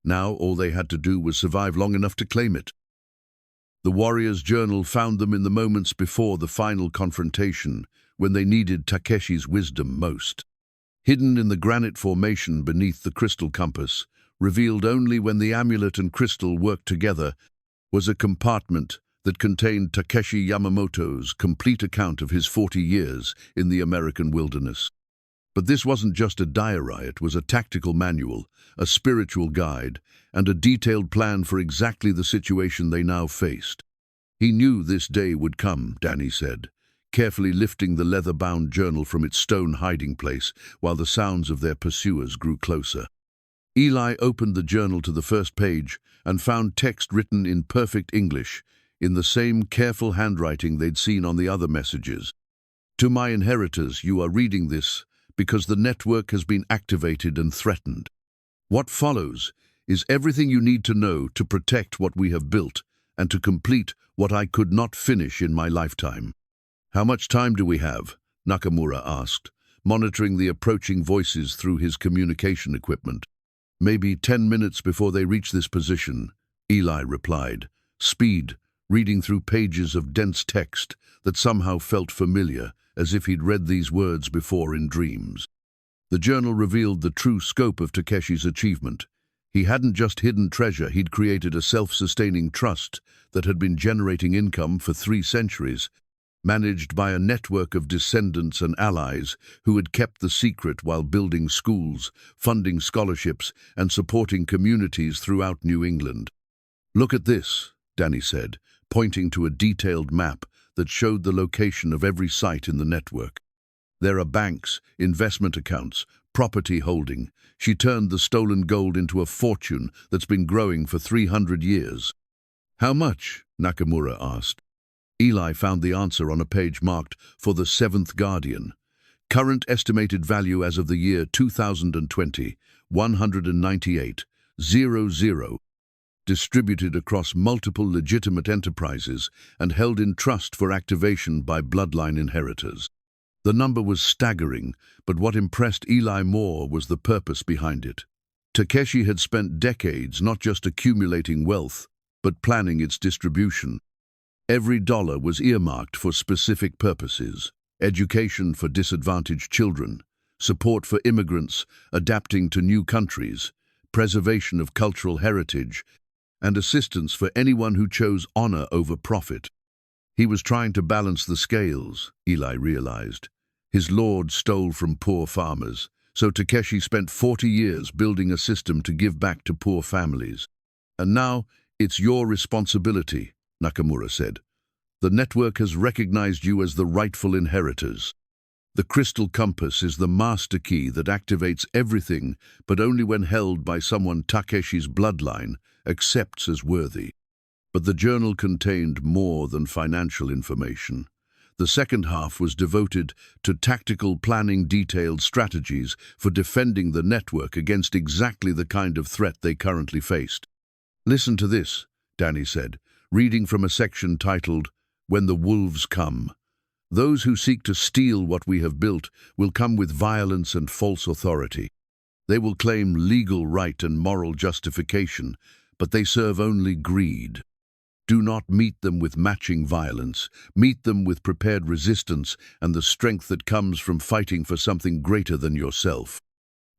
Now all they had to do was survive long enough to claim it. The warrior's journal found them in the moments before the final confrontation, when they needed Takeshi's wisdom most. Hidden in the granite formation beneath the crystal compass, revealed only when the amulet and crystal worked together, was a compartment that contained Takeshi Yamamoto's complete account of his 40 years in the American wilderness. But this wasn't just a diary, it was a tactical manual, a spiritual guide, and a detailed plan for exactly the situation they now faced. He knew this day would come, Danny said, carefully lifting the leather-bound journal from its stone hiding place while the sounds of their pursuers grew closer. Eli opened the journal to the first page and found text written in perfect English, in the same careful handwriting they'd seen on the other messages. To my inheritors, you are reading this because the network has been activated and threatened. What follows is everything you need to know to protect what we have built and to complete what I could not finish in my lifetime. How much time do we have? Nakamura asked, monitoring the approaching voices through his communication equipment. Maybe 10 minutes before they reach this position, Eli replied. Speed, reading through pages of dense text that somehow felt familiar, as if he'd read these words before in dreams. The journal revealed the true scope of Takeshi's achievement. He hadn't just hidden treasure, he'd created a self-sustaining trust that had been generating income for 3 centuries, managed by a network of descendants and allies who had kept the secret while building schools, funding scholarships, and supporting communities throughout New England. Look at this, Danny said, pointing to a detailed map that showed the location of every site in the network. There are banks, investment accounts, property holding. She turned the stolen gold into a fortune that's been growing for 300 years. How much? Nakamura asked. Eli found the answer on a page marked for the 7th Guardian. Current estimated value as of the year 2020, 198,000. Distributed across multiple legitimate enterprises and held in trust for activation by bloodline inheritors. The number was staggering, but what impressed Eli more was the purpose behind it. Takeshi had spent decades not just accumulating wealth, but planning its distribution. Every dollar was earmarked for specific purposes: education for disadvantaged children, support for immigrants adapting to new countries, preservation of cultural heritage, and assistance for anyone who chose honor over profit. He was trying to balance the scales, Eli realized. His lord stole from poor farmers, so Takeshi spent 40 years building a system to give back to poor families. And now, it's your responsibility, Nakamura said. The network has recognized you as the rightful inheritors. The crystal compass is the master key that activates everything, but only when held by someone Takeshi's bloodline accepts as worthy. But the journal contained more than financial information. The second half was devoted to tactical planning, detailed strategies for defending the network against exactly the kind of threat they currently faced. Listen to this, Danny said, reading from a section titled, When the Wolves Come. Those who seek to steal what we have built will come with violence and false authority. They will claim legal right and moral justification, but they serve only greed. Do not meet them with matching violence. Meet them with prepared resistance and the strength that comes from fighting for something greater than yourself.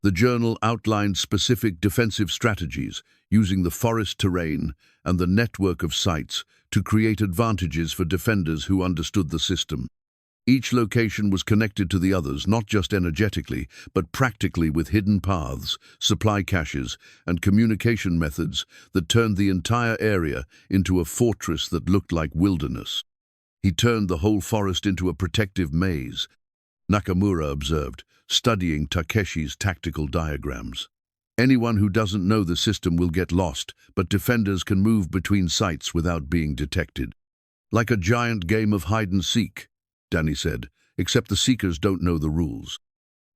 The journal outlined specific defensive strategies, using the forest terrain and the network of sites to create advantages for defenders who understood the system. Each location was connected to the others, not just energetically, but practically, with hidden paths, supply caches, and communication methods that turned the entire area into a fortress that looked like wilderness. He turned the whole forest into a protective maze, Nakamura observed, studying Takeshi's tactical diagrams. Anyone who doesn't know the system will get lost, but defenders can move between sites without being detected. Like a giant game of hide-and-seek, Danny said, except the seekers don't know the rules.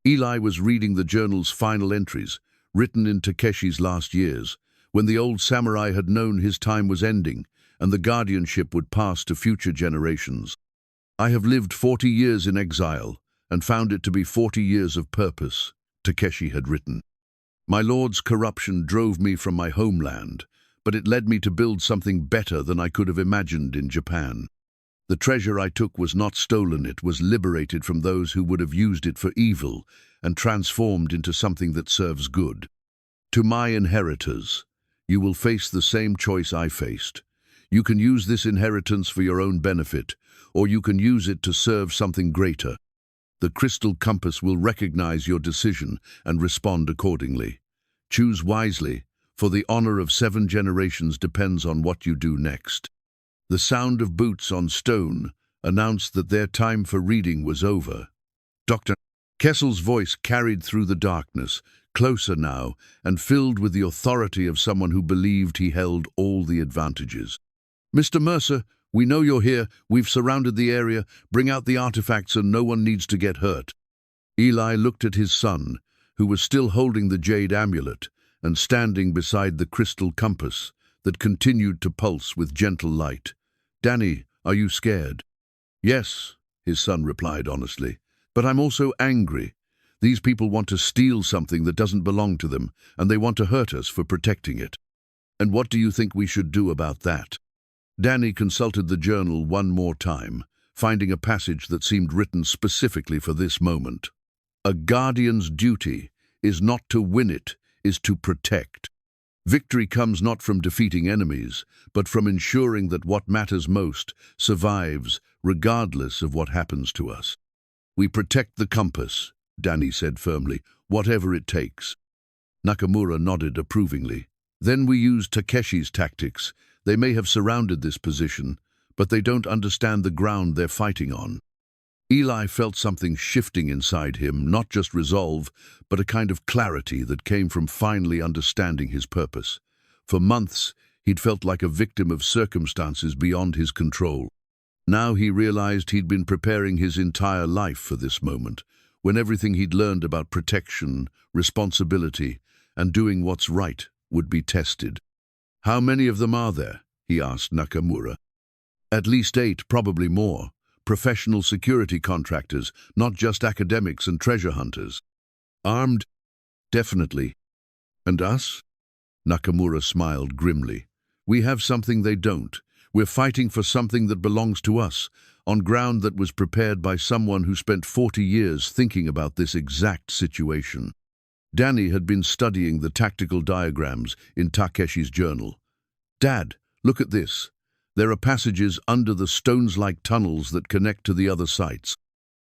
Eli was reading the journal's final entries, written in Takeshi's last years, when the old samurai had known his time was ending, and the guardianship would pass to future generations. I have lived 40 years in exile, and found it to be 40 years of purpose, Takeshi had written. My lord's corruption drove me from my homeland, but it led me to build something better than I could have imagined in Japan. The treasure I took was not stolen, it was liberated from those who would have used it for evil and transformed into something that serves good. To my inheritors, you will face the same choice I faced. You can use this inheritance for your own benefit, or you can use it to serve something greater. The crystal compass will recognize your decision and respond accordingly. Choose wisely, for the honor of 7 generations depends on what you do next. The sound of boots on stone announced that their time for reading was over. Dr. Kessel's voice carried through the darkness, closer now, and filled with the authority of someone who believed he held all the advantages. Mr. Mercer, we know you're here. We've surrounded the area. Bring out the artifacts and no one needs to get hurt. Eli looked at his son, who was still holding the jade amulet and standing beside the crystal compass that continued to pulse with gentle light. Danny, are you scared? Yes, his son replied honestly, but I'm also angry. These people want to steal something that doesn't belong to them, and they want to hurt us for protecting it. And what do you think we should do about that? Danny consulted the journal one more time, finding a passage that seemed written specifically for this moment. A guardian's duty is not to win it, is to protect. Victory comes not from defeating enemies, but from ensuring that what matters most survives regardless of what happens to us. We protect the compass, Danny said firmly, whatever it takes. Nakamura nodded approvingly. Then we use Takeshi's tactics. They may have surrounded this position, but they don't understand the ground they're fighting on. Eli felt something shifting inside him, not just resolve, but a kind of clarity that came from finally understanding his purpose. For months, he'd felt like a victim of circumstances beyond his control. Now he realized he'd been preparing his entire life for this moment, when everything he'd learned about protection, responsibility, and doing what's right would be tested. How many of them are there? He asked Nakamura. At least 8, probably more. Professional security contractors, not just academics and treasure hunters. Armed? Definitely. And us? Nakamura smiled grimly. We have something they don't. We're fighting for something that belongs to us, on ground that was prepared by someone who spent 40 years thinking about this exact situation. Danny had been studying the tactical diagrams in Takeshi's journal. Dad, look at this. There are passages under the stones-like tunnels that connect to the other sites.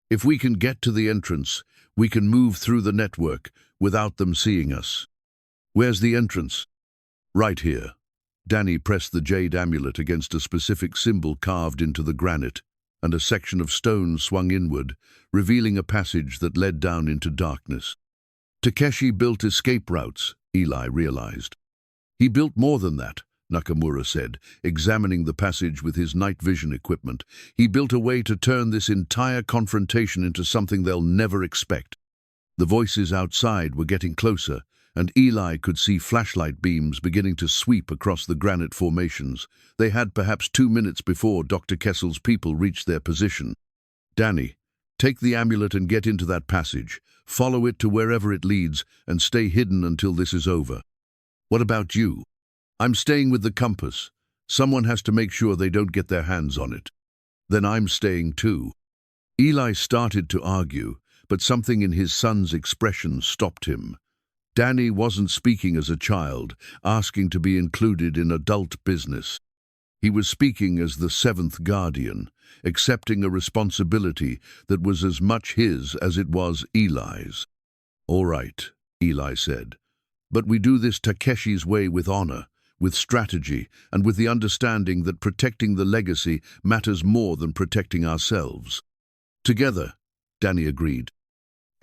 If we can get to the entrance, we can move through the network without them seeing us. Where's the entrance? Right here. Danny pressed the jade amulet against a specific symbol carved into the granite, and a section of stone swung inward, revealing a passage that led down into darkness. Takeshi built escape routes, Eli realized. He built more than that, Nakamura said, examining the passage with his night vision equipment. He built a way to turn this entire confrontation into something they'll never expect. The voices outside were getting closer, and Eli could see flashlight beams beginning to sweep across the granite formations. They had perhaps 2 minutes before Dr. Kessel's people reached their position. Danny, take the amulet and get into that passage. Follow it to wherever it leads and stay hidden until this is over. What about you? I'm staying with the compass. Someone has to make sure they don't get their hands on it. Then I'm staying too. Eli started to argue, but something in his son's expression stopped him. Danny wasn't speaking as a child, asking to be included in adult business. He was speaking as the 7th guardian, accepting a responsibility that was as much his as it was Eli's. All right, Eli said, but we do this Takeshi's way with honor, with strategy, and with the understanding that protecting the legacy matters more than protecting ourselves. Together, Danny agreed.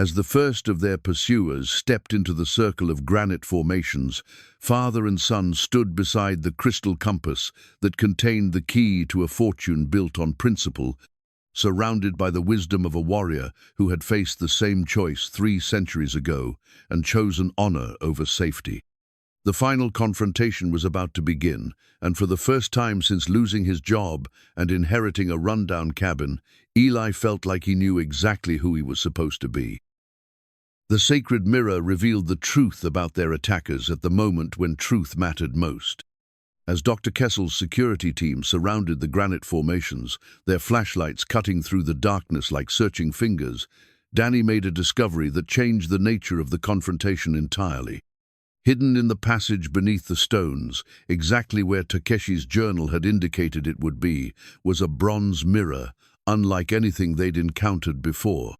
As the first of their pursuers stepped into the circle of granite formations, father and son stood beside the crystal compass that contained the key to a fortune built on principle, surrounded by the wisdom of a warrior who had faced the same choice 3 centuries ago and chosen honor over safety. The final confrontation was about to begin, and for the first time since losing his job and inheriting a rundown cabin, Eli felt like he knew exactly who he was supposed to be. The sacred mirror revealed the truth about their attackers at the moment when truth mattered most. As Dr. Kessel's security team surrounded the granite formations, their flashlights cutting through the darkness like searching fingers, Danny made a discovery that changed the nature of the confrontation entirely. Hidden in the passage beneath the stones, exactly where Takeshi's journal had indicated it would be, was a bronze mirror, unlike anything they'd encountered before.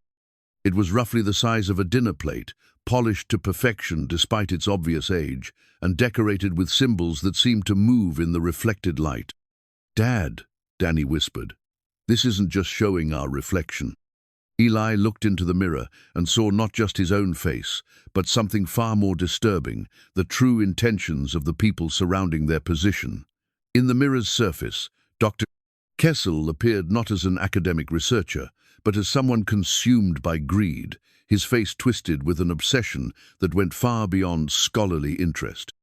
It was roughly the size of a dinner plate, polished to perfection despite its obvious age, and decorated with symbols that seemed to move in the reflected light. "Dad," Danny whispered, "this isn't just showing our reflection." Eli looked into the mirror and saw not just his own face, but something far more disturbing, the true intentions of the people surrounding their position. In the mirror's surface, Dr. Kessel appeared not as an academic researcher, but as someone consumed by greed, his face twisted with an obsession that went far beyond scholarly interest.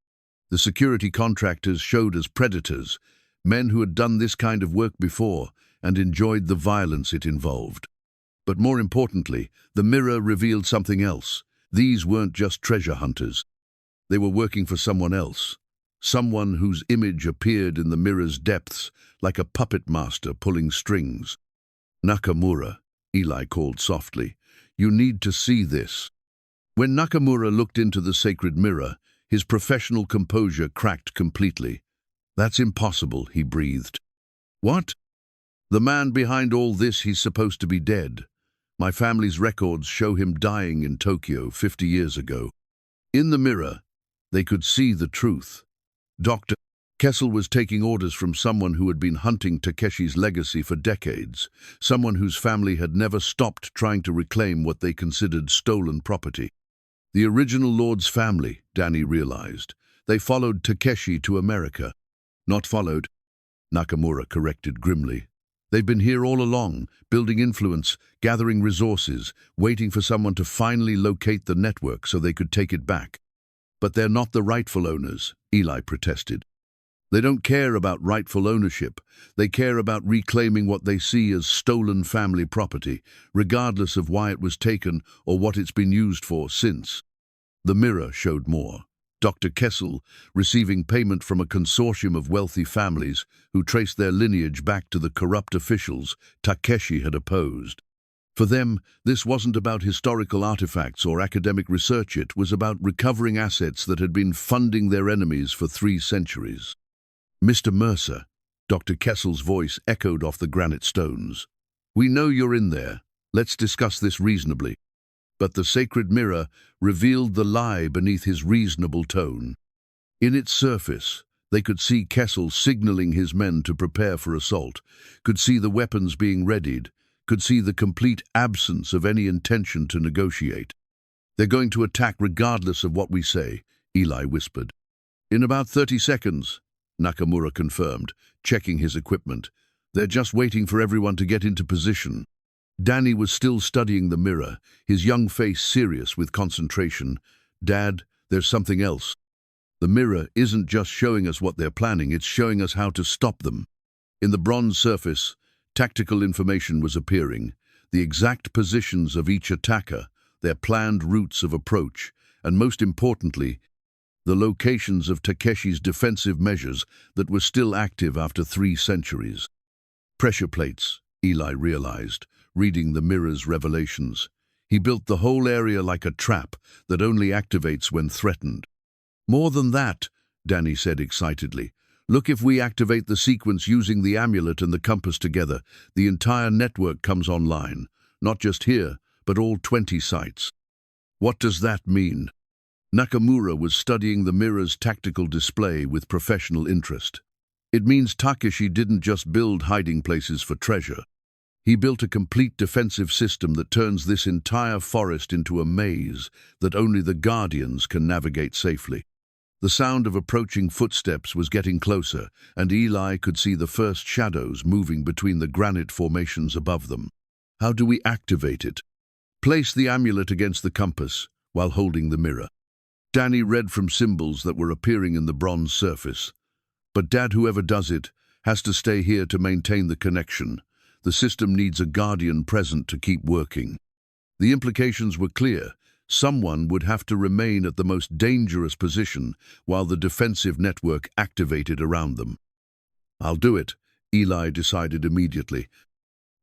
The security contractors showed as predators, men who had done this kind of work before and enjoyed the violence it involved. But more importantly, the mirror revealed something else. These weren't just treasure hunters. They were working for someone else, someone whose image appeared in the mirror's depths like a puppet master pulling strings. "Nakamura," Eli called softly, "you need to see this." When Nakamura looked into the sacred mirror, his professional composure cracked completely. "That's impossible," he breathed. "What?" "The man behind all this, he's supposed to be dead. My family's records show him dying in Tokyo 50 years ago." In the mirror, they could see the truth. Dr. Kessel was taking orders from someone who had been hunting Takeshi's legacy for decades, someone whose family had never stopped trying to reclaim what they considered stolen property. The original Lord's family, Danny realized. They followed Takeshi to America. "Not followed," Nakamura corrected grimly. "They've been here all along, building influence, gathering resources, waiting for someone to finally locate the network so they could take it back." "But they're not the rightful owners," Eli protested. "They don't care about rightful ownership. They care about reclaiming what they see as stolen family property, regardless of why it was taken or what it's been used for since." The mirror showed more. Dr. Kessel, receiving payment from a consortium of wealthy families who traced their lineage back to the corrupt officials Takeshi had opposed. For them, this wasn't about historical artifacts or academic research. It was about recovering assets that had been funding their enemies for 3 centuries. "Mr. Mercer," Dr. Kessel's voice echoed off the granite stones. "We know you're in there. Let's discuss this reasonably." But the sacred mirror revealed the lie beneath his reasonable tone. In its surface, they could see Kessel signaling his men to prepare for assault, could see the weapons being readied, could see the complete absence of any intention to negotiate. "They're going to attack regardless of what we say," Eli whispered. "In about 30 seconds, Nakamura confirmed, checking his equipment. "They're just waiting for everyone to get into position." Danny was still studying the mirror, his young face serious with concentration. "Dad, there's something else. The mirror isn't just showing us what they're planning, it's showing us how to stop them." In the bronze surface, tactical information was appearing, the exact positions of each attacker, their planned routes of approach, and most importantly, the locations of Takeshi's defensive measures that were still active after 3 centuries. "Pressure plates," Eli realized, reading the mirror's revelations. "He built the whole area like a trap that only activates when threatened." "More than that," Danny said excitedly. "Look, if we activate the sequence using the amulet and the compass together, the entire network comes online. Not just here, but all 20 sites." "What does that mean?" Nakamura was studying the mirror's tactical display with professional interest. "It means Takeshi didn't just build hiding places for treasure. He built a complete defensive system that turns this entire forest into a maze that only the Guardians can navigate safely." The sound of approaching footsteps was getting closer, and Eli could see the first shadows moving between the granite formations above them. "How do we activate it?" "Place the amulet against the compass while holding the mirror." Danny read from symbols that were appearing in the bronze surface. But Dad, whoever does it, has to stay here to maintain the connection. The system needs a guardian present to keep working. The implications were clear. Someone would have to remain at the most dangerous position while the defensive network activated around them. "I'll do it," Eli decided immediately.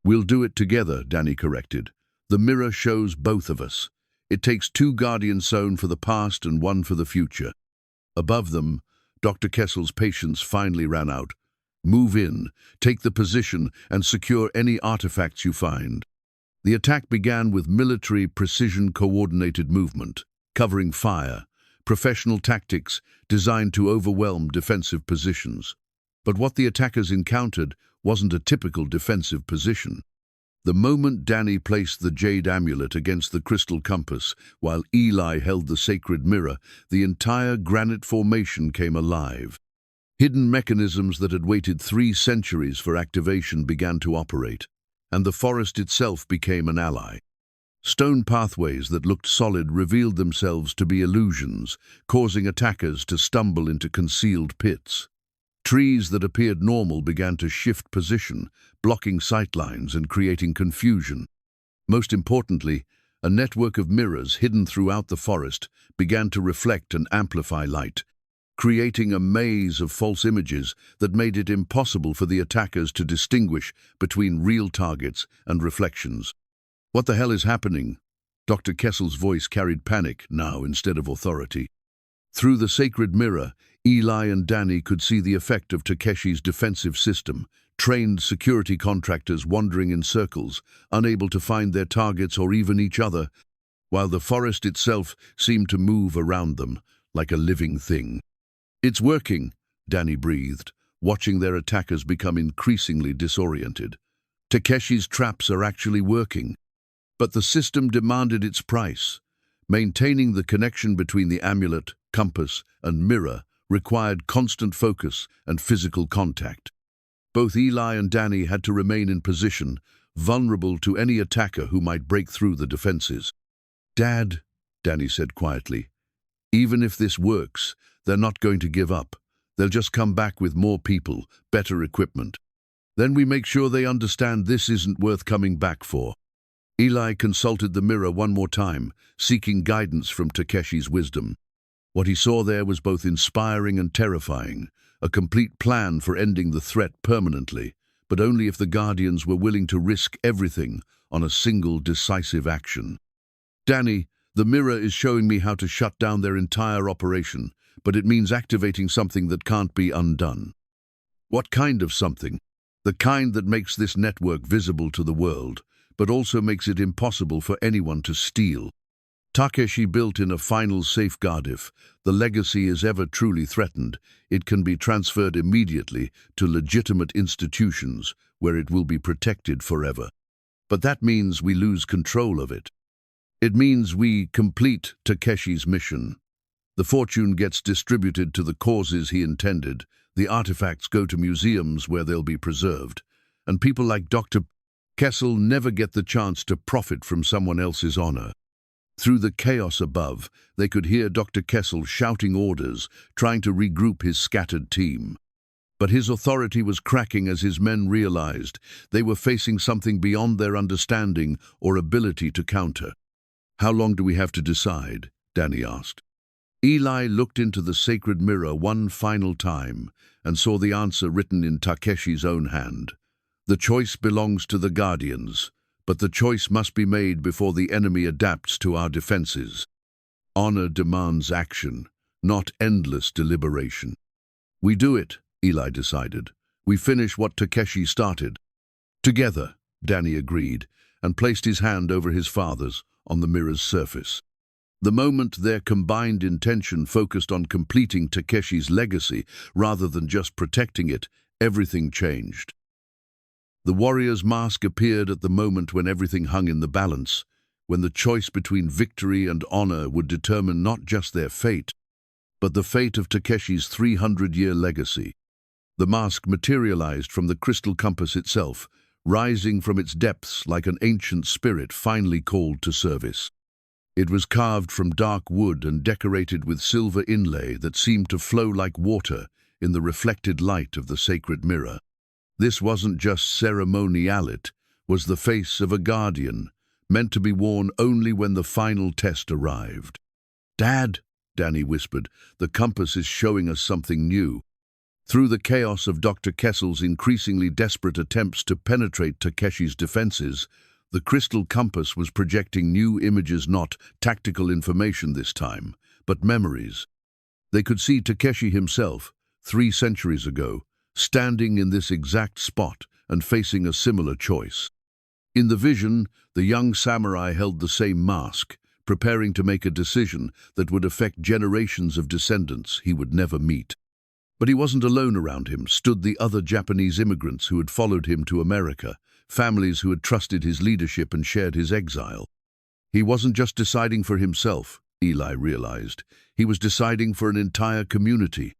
"We'll do it together," Danny corrected. "The mirror shows both of us. It takes two guardians sewn for the past and one for the future." Above them, Dr. Kessel's patience finally ran out. "Move in, take the position, and secure any artifacts you find." The attack began with military precision-coordinated movement, covering fire, professional tactics designed to overwhelm defensive positions. But what the attackers encountered wasn't a typical defensive position. The moment Danny placed the jade amulet against the crystal compass, while Eli held the sacred mirror, the entire granite formation came alive. Hidden mechanisms that had waited 3 centuries for activation began to operate, and the forest itself became an ally. Stone pathways that looked solid revealed themselves to be illusions, causing attackers to stumble into concealed pits. Trees that appeared normal began to shift position, blocking sightlines and creating confusion. Most importantly, a network of mirrors hidden throughout the forest began to reflect and amplify light, creating a maze of false images that made it impossible for the attackers to distinguish between real targets and reflections. "What the hell is happening?" Dr. Kessel's voice carried panic now instead of authority. Through the sacred mirror, Eli and Danny could see the effect of Takeshi's defensive system, trained security contractors wandering in circles, unable to find their targets or even each other, while the forest itself seemed to move around them like a living thing. "It's working," Danny breathed, watching their attackers become increasingly disoriented. "Takeshi's traps are actually working." But the system demanded its price. Maintaining the connection between the amulet, compass, and mirror required constant focus and physical contact. Both Eli and Danny had to remain in position, vulnerable to any attacker who might break through the defenses. "Dad," Danny said quietly, "even if this works, they're not going to give up. They'll just come back with more people, better equipment. Then we make sure they understand this isn't worth coming back for." Eli consulted the mirror one more time, seeking guidance from Takeshi's wisdom. What he saw there was both inspiring and terrifying, a complete plan for ending the threat permanently, but only if the Guardians were willing to risk everything on a single decisive action. "Danny, the mirror is showing me how to shut down their entire operation, but it means activating something that can't be undone." "What kind of something?" "The kind that makes this network visible to the world, but also makes it impossible for anyone to steal. Takeshi built in a final safeguard. If the legacy is ever truly threatened, it can be transferred immediately to legitimate institutions where it will be protected forever. But that means we lose control of it. It means we complete Takeshi's mission. The fortune gets distributed to the causes he intended, the artifacts go to museums where they'll be preserved, and people like Dr. Kessel never get the chance to profit from someone else's honor." Through the chaos above, they could hear Dr. Kessel shouting orders, trying to regroup his scattered team. But his authority was cracking as his men realized they were facing something beyond their understanding or ability to counter. "How long do we have to decide?" Danny asked. Eli looked into the sacred mirror one final time and saw the answer written in Takeshi's own hand. "The choice belongs to the Guardians, but the choice must be made before the enemy adapts to our defenses. Honor demands action, not endless deliberation." "We do it," Eli decided. "We finish what Takeshi started." "Together," Danny agreed, and placed his hand over his father's on the mirror's surface. The moment their combined intention focused on completing Takeshi's legacy rather than just protecting it, everything changed. The warrior's mask appeared at the moment when everything hung in the balance, when the choice between victory and honor would determine not just their fate, but the fate of Takeshi's 300-year legacy. The mask materialized from the crystal compass itself, rising from its depths like an ancient spirit finally called to service. It was carved from dark wood and decorated with silver inlay that seemed to flow like water in the reflected light of the sacred mirror. This wasn't just ceremonial, it was the face of a guardian, meant to be worn only when the final test arrived. "Dad," Danny whispered, "the compass is showing us something new." Through the chaos of Dr. Kessel's increasingly desperate attempts to penetrate Takeshi's defenses, the crystal compass was projecting new images, not tactical information this time, but memories. They could see Takeshi himself, 3 centuries ago, standing in this exact spot and facing a similar choice. In the vision, the young samurai held the same mask, preparing to make a decision that would affect generations of descendants he would never meet. But he wasn't alone. Around him stood the other Japanese immigrants who had followed him to America, families who had trusted his leadership and shared his exile. He wasn't just deciding for himself, Eli realized. He was deciding for an entire community.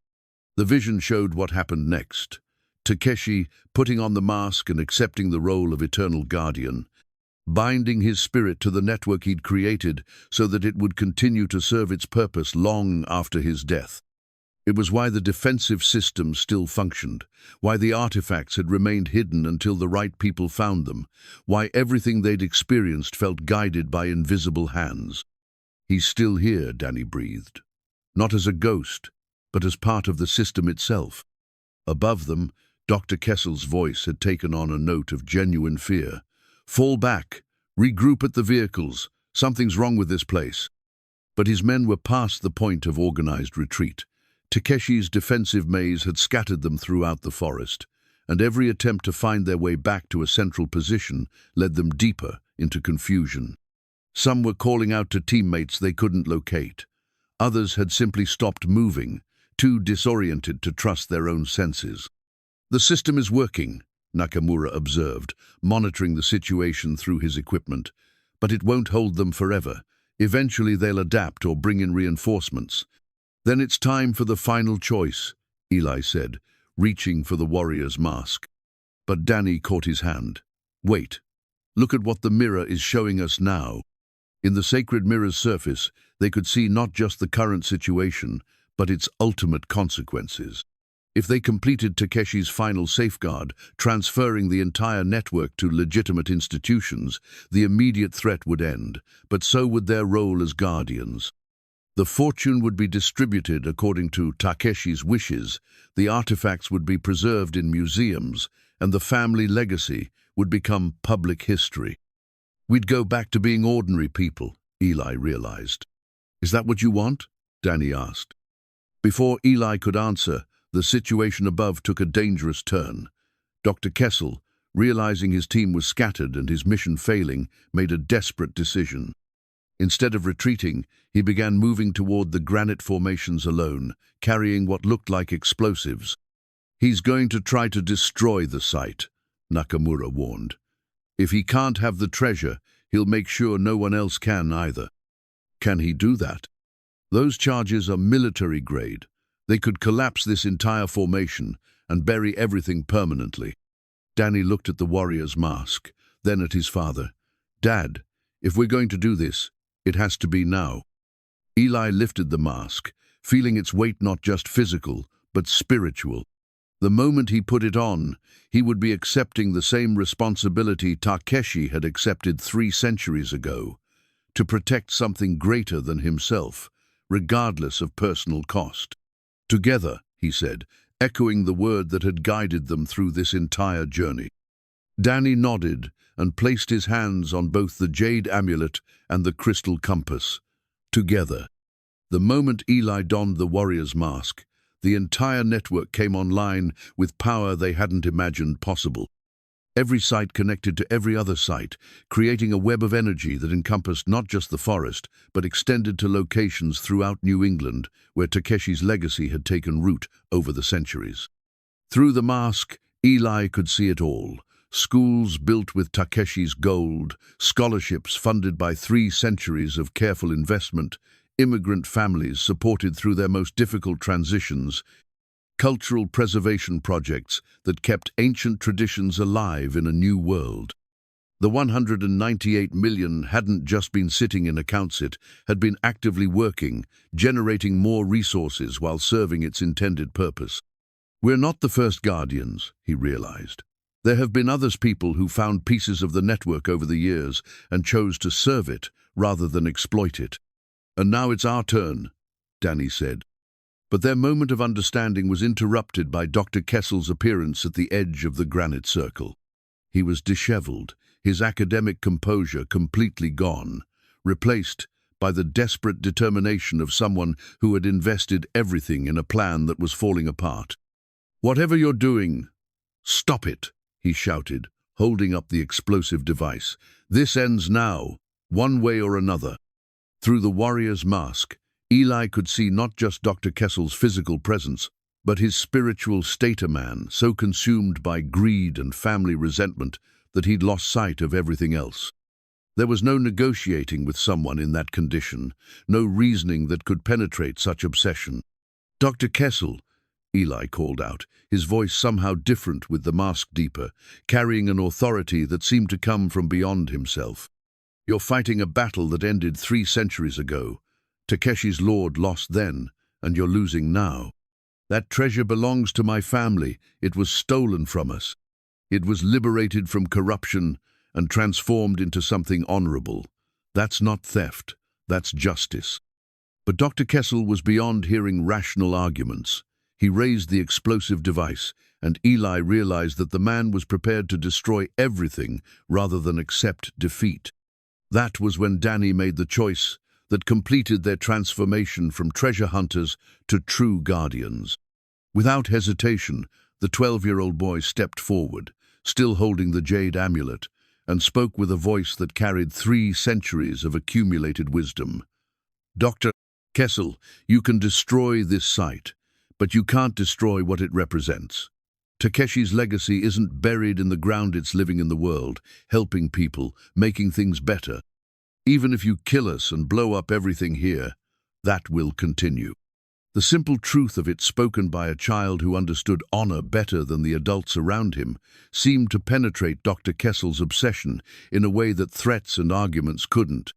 The vision showed what happened next. Takeshi, putting on the mask and accepting the role of eternal guardian, binding his spirit to the network he'd created so that it would continue to serve its purpose long after his death. It was why the defensive system still functioned, why the artifacts had remained hidden until the right people found them, why everything they'd experienced felt guided by invisible hands. "He's still here," Danny breathed. Not as a ghost, but as part of the system itself. Above them, Dr. Kessel's voice had taken on a note of genuine fear. "Fall back. Regroup at the vehicles. Something's wrong with this place." But his men were past the point of organized retreat. Takeshi's defensive maze had scattered them throughout the forest, and every attempt to find their way back to a central position led them deeper into confusion. Some were calling out to teammates they couldn't locate. Others had simply stopped moving, too disoriented to trust their own senses. "The system is working," Nakamura observed, monitoring the situation through his equipment. "But it won't hold them forever. Eventually they'll adapt or bring in reinforcements." "Then it's time for the final choice," Eli said, reaching for the warrior's mask. But Danny caught his hand. "Wait. Look at what the mirror is showing us now." In the sacred mirror's surface, they could see not just the current situation, but its ultimate consequences. If they completed Takeshi's final safeguard, transferring the entire network to legitimate institutions, the immediate threat would end, but so would their role as guardians. The fortune would be distributed according to Takeshi's wishes, the artifacts would be preserved in museums, and the family legacy would become public history. "We'd go back to being ordinary people," Eli realized. "Is that what you want?" Danny asked. Before Eli could answer, the situation above took a dangerous turn. Dr. Kessel, realizing his team was scattered and his mission failing, made a desperate decision. Instead of retreating, he began moving toward the granite formations alone, carrying what looked like explosives. "He's going to try to destroy the site," Nakamura warned. "If he can't have the treasure, he'll make sure no one else can either." "Can he do that?" "Those charges are military grade. They could collapse this entire formation and bury everything permanently." Danny looked at the warrior's mask, then at his father. "Dad, if we're going to do this, it has to be now." Eli lifted the mask, feeling its weight not just physical, but spiritual. The moment he put it on, he would be accepting the same responsibility Takeshi had accepted 3 centuries ago, to protect something greater than himself, regardless of personal cost. "Together," he said, echoing the word that had guided them through this entire journey. Danny nodded and placed his hands on both the jade amulet and the crystal compass. Together. The moment Eli donned the warrior's mask, the entire network came online with power they hadn't imagined possible. Every site connected to every other site, creating a web of energy that encompassed not just the forest, but extended to locations throughout New England, where Takeshi's legacy had taken root over the centuries. Through the mask, Eli could see it all. Schools built with Takeshi's gold, scholarships funded by 3 centuries of careful investment, immigrant families supported through their most difficult transitions, cultural preservation projects that kept ancient traditions alive in a new world. The 198 million hadn't just been sitting in accounts, it had been actively working, generating more resources while serving its intended purpose. We're not the first guardians, he realized. There have been others people who found pieces of the network over the years and chose to serve it rather than exploit it. And now it's our turn, Danny said. But their moment of understanding was interrupted by Dr. Kessel's appearance at the edge of the granite circle. He was disheveled, his academic composure completely gone, replaced by the desperate determination of someone who had invested everything in a plan that was falling apart. "Whatever you're doing, stop it," he shouted, holding up the explosive device. "This ends now, one way or another." Through the warrior's mask, Eli could see not just Dr. Kessel's physical presence, but his spiritual state, a man so consumed by greed and family resentment that he'd lost sight of everything else. There was no negotiating with someone in that condition, no reasoning that could penetrate such obsession. "Dr. Kessel," Eli called out, his voice somehow different with the mask deeper, carrying an authority that seemed to come from beyond himself. "You're fighting a battle that ended 3 centuries ago. Takeshi's lord lost then, and you're losing now. That treasure belongs to my family. It was stolen from us. It was liberated from corruption and transformed into something honorable. That's not theft, that's justice." But Dr. Kessel was beyond hearing rational arguments. He raised the explosive device, and Eli realized that the man was prepared to destroy everything rather than accept defeat. That was when Danny made the choice that completed their transformation from treasure hunters to true guardians. Without hesitation, the 12-year-old boy stepped forward, still holding the jade amulet, and spoke with a voice that carried 3 centuries of accumulated wisdom. "Dr. Kessel, you can destroy this site, but you can't destroy what it represents. Takeshi's legacy isn't buried in the ground, it's living in the world, helping people, making things better. Even if you kill us and blow up everything here, that will continue." The simple truth of it, spoken by a child who understood honor better than the adults around him, seemed to penetrate Dr. Kessel's obsession in a way that threats and arguments couldn't.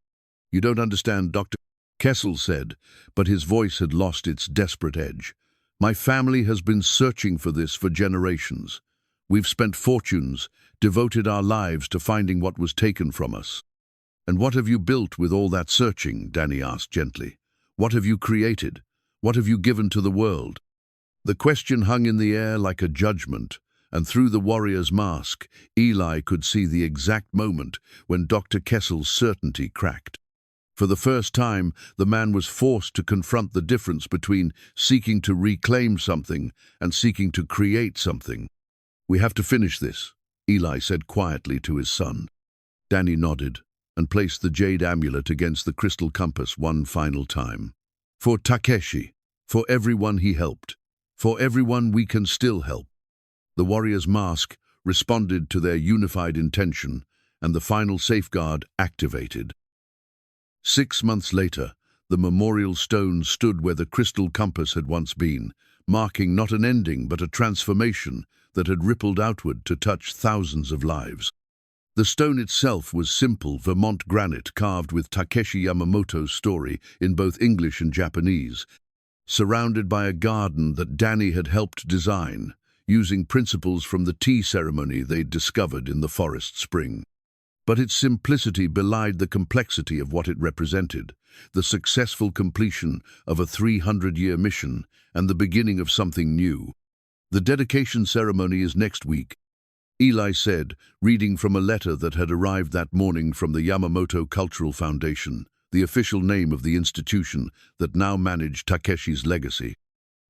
"You don't understand," Dr. Kessel said, but his voice had lost its desperate edge. "My family has been searching for this for generations. We've spent fortunes, devoted our lives to finding what was taken from us." "And what have you built with all that searching?" Danny asked gently. "What have you created? What have you given to the world?" The question hung in the air like a judgment, and through the warrior's mask, Eli could see the exact moment when Dr. Kessel's certainty cracked. For the first time, the man was forced to confront the difference between seeking to reclaim something and seeking to create something. "We have to finish this," Eli said quietly to his son. Danny nodded and placed the jade amulet against the crystal compass one final time. "For Takeshi, for everyone he helped, for everyone we can still help." The warrior's mask responded to their unified intention, and the final safeguard activated. 6 months later, the memorial stone stood where the crystal compass had once been, marking not an ending but a transformation that had rippled outward to touch thousands of lives. The stone itself was simple Vermont granite carved with Takeshi Yamamoto's story in both English and Japanese, surrounded by a garden that Danny had helped design, using principles from the tea ceremony they'd discovered in the forest spring. But its simplicity belied the complexity of what it represented, the successful completion of a 300-year mission and the beginning of something new. "The dedication ceremony is next week," Eli said, reading from a letter that had arrived that morning from the Yamamoto Cultural Foundation, the official name of the institution that now managed Takeshi's legacy.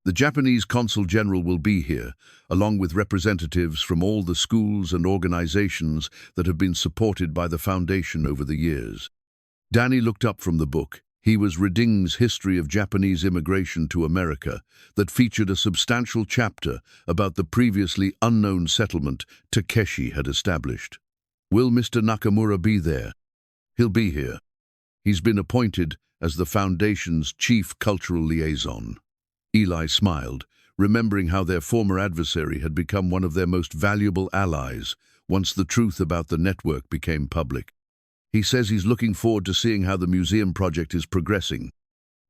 "The Japanese consul general will be here, along with representatives from all the schools and organizations that have been supported by the foundation over the years." Danny looked up from the book. He was reading History of Japanese Immigration to America that featured a substantial chapter about the previously unknown settlement Takeshi had established. "Will Mr. Nakamura be there?" "He'll be here. He's been appointed as the Foundation's chief cultural liaison." Eli smiled, remembering how their former adversary had become one of their most valuable allies once the truth about the network became public. He says he's looking forward to seeing how the museum project is progressing.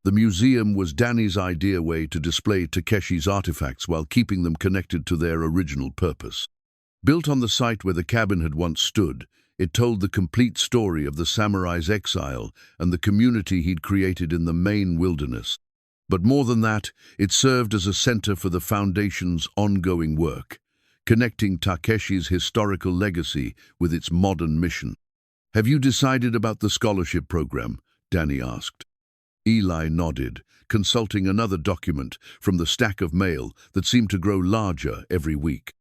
The museum was Danny's idea way to display Takeshi's artifacts while keeping them connected to their original purpose. Built on the site where the cabin had once stood, it told the complete story of the samurai's exile and the community he'd created in the Maine wilderness. But more than that, it served as a center for the Foundation's ongoing work, connecting Takeshi's historical legacy with its modern mission. "Have you decided about the scholarship program?" Danny asked. Eli nodded, consulting another document from the stack of mail that seemed to grow larger every week.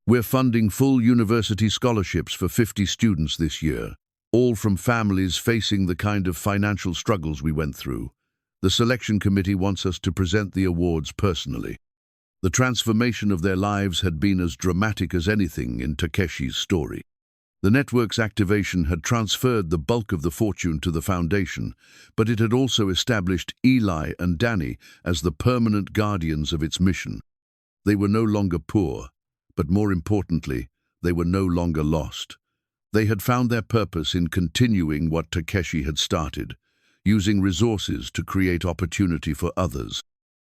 "We're funding full university scholarships for 50 students this year, all from families facing the kind of financial struggles we went through. The selection committee wants us to present the awards personally." The transformation of their lives had been as dramatic as anything in Takeshi's story. The network's activation had transferred the bulk of the fortune to the Foundation, but it had also established Eli and Danny as the permanent guardians of its mission. They were no longer poor, but more importantly, they were no longer lost. They had found their purpose in continuing what Takeshi had started, using resources to create opportunity for others.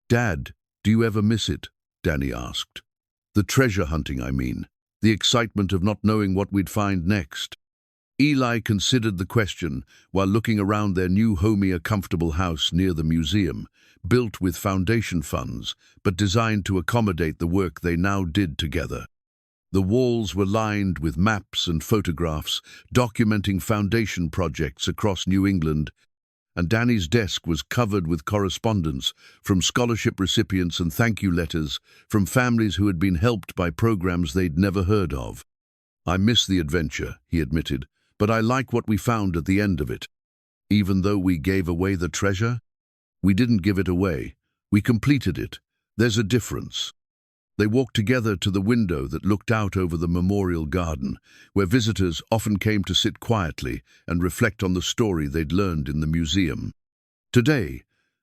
"Dad, do you ever miss it?" Danny asked. "The treasure hunting, I mean. The excitement of not knowing what we'd find next." Eli considered the question while looking around their new homey, a comfortable house near the museum, built with Foundation funds, but designed to accommodate the work they now did together. The walls were lined with maps and photographs documenting Foundation projects across New England, and Danny's desk was covered with correspondence from scholarship recipients and thank you letters from families who had been helped by programs they'd never heard of. "I miss the adventure," he admitted, "but I like what we found at the end of it. Even though we gave away the treasure, we didn't give it away. We completed it. There's a difference." They walked together to the window that looked out over the memorial garden, where visitors often came to sit quietly and reflect on the story they'd learned in the museum. Today,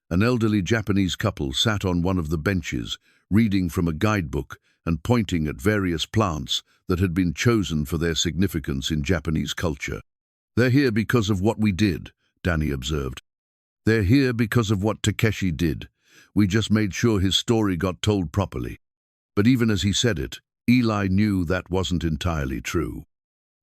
an elderly Japanese couple sat on one of the benches, reading from a guidebook and pointing at various plants that had been chosen for their significance in Japanese culture. "They're here because of what we did," Danny observed. "They're here because of what Takeshi did. We just made sure his story got told properly." But even as he said it, Eli knew that wasn't entirely true.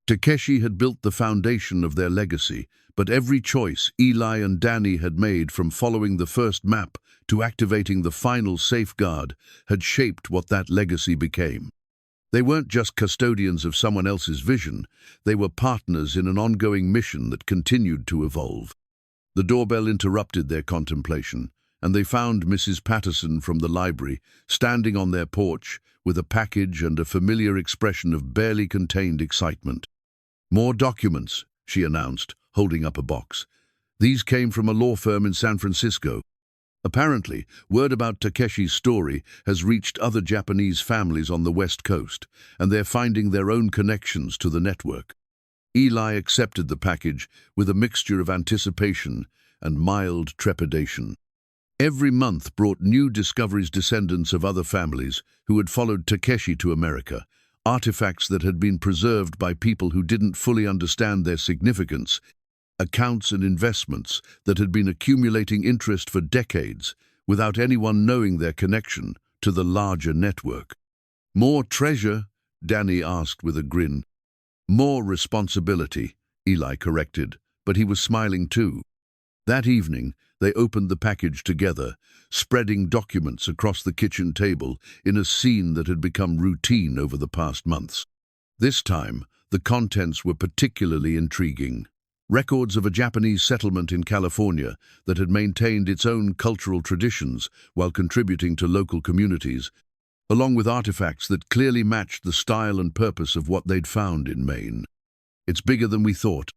Takeshi had built the foundation of their legacy, but every choice Eli and Danny had made, from following the first map to activating the final safeguard, had shaped what that legacy became. They weren't just custodians of someone else's vision, they were partners in an ongoing mission that continued to evolve. The doorbell interrupted their contemplation, and they found Mrs. Patterson from the library, standing on their porch with a package and a familiar expression of barely contained excitement. "More documents," she announced, holding up a box. "These came from a law firm in San Francisco. Apparently, word about Takeshi's story has reached other Japanese families on the West Coast, and they're finding their own connections to the network." Eli accepted the package with a mixture of anticipation and mild trepidation. Every month brought new discoveries, descendants of other families who had followed Takeshi to America, artifacts that had been preserved by people who didn't fully understand their significance, accounts and investments that had been accumulating interest for decades without anyone knowing their connection to the larger network. "More treasure?" Danny asked with a grin. "More responsibility," Eli corrected, but he was smiling too. That evening, they opened the package together, spreading documents across the kitchen table in a scene that had become routine over the past months. This time, the contents were particularly intriguing. Records of a Japanese settlement in California that had maintained its own cultural traditions while contributing to local communities, along with artifacts that clearly matched the style and purpose of what they'd found in Maine. "It's bigger than we thought,"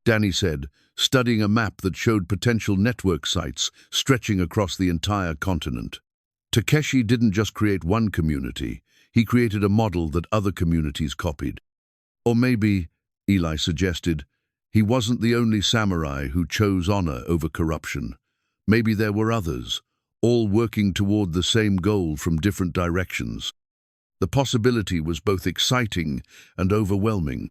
Danny said, studying a map that showed potential network sites stretching across the entire continent. Takeshi didn't just create one community, he created a model that other communities copied. Or maybe, Eli suggested, he wasn't the only samurai who chose honor over corruption. Maybe there were others, all working toward the same goal from different directions. The possibility was both exciting and overwhelming.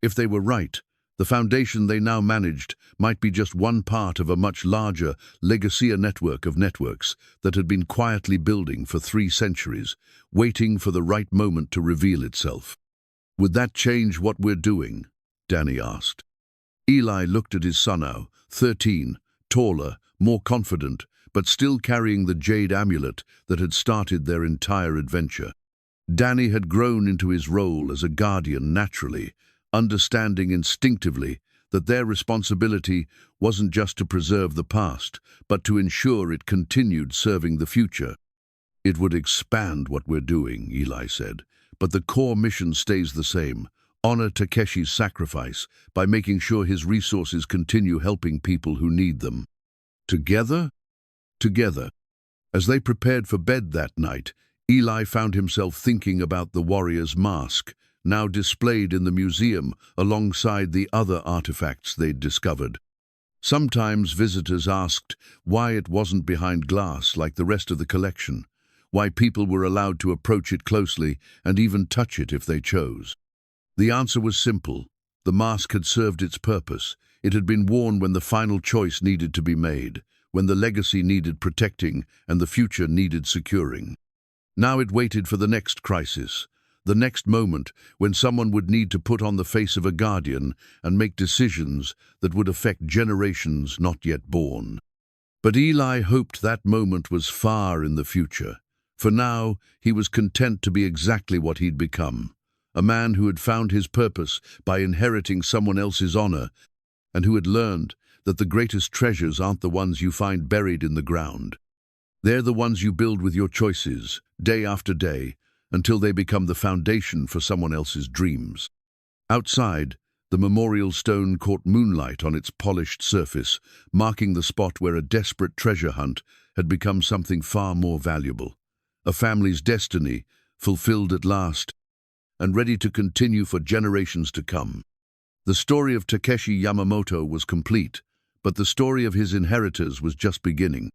If they were right, the foundation they now managed might be just one part of a much larger legacy network of networks that had been quietly building for 3 centuries, waiting for the right moment to reveal itself. "Would that change what we're doing?" Danny asked. Eli looked at his son now, 13, taller, more confident, but still carrying the jade amulet that had started their entire adventure. Danny had grown into his role as a guardian naturally, understanding instinctively that their responsibility wasn't just to preserve the past, but to ensure it continued serving the future. "It would expand what we're doing," Eli said, "but the core mission stays the same. Honor Takeshi's sacrifice by making sure his resources continue helping people who need them." Together? Together. As they prepared for bed that night, Eli found himself thinking about the warrior's mask, now displayed in the museum alongside the other artifacts they'd discovered. Sometimes visitors asked why it wasn't behind glass like the rest of the collection, why people were allowed to approach it closely and even touch it if they chose. The answer was simple. The mask had served its purpose. It had been worn when the final choice needed to be made, when the legacy needed protecting and the future needed securing. Now it waited for the next crisis, the next moment when someone would need to put on the face of a guardian and make decisions that would affect generations not yet born. But Eli hoped that moment was far in the future. For now, he was content to be exactly what he'd become, a man who had found his purpose by inheriting someone else's honor, and who had learned that the greatest treasures aren't the ones you find buried in the ground. They're the ones you build with your choices, day after day, until they become the foundation for someone else's dreams. Outside, the memorial stone caught moonlight on its polished surface, marking the spot where a desperate treasure hunt had become something far more valuable. A family's destiny, fulfilled at last, and ready to continue for generations to come. The story of Takeshi Yamamoto was complete, but the story of his inheritors was just beginning.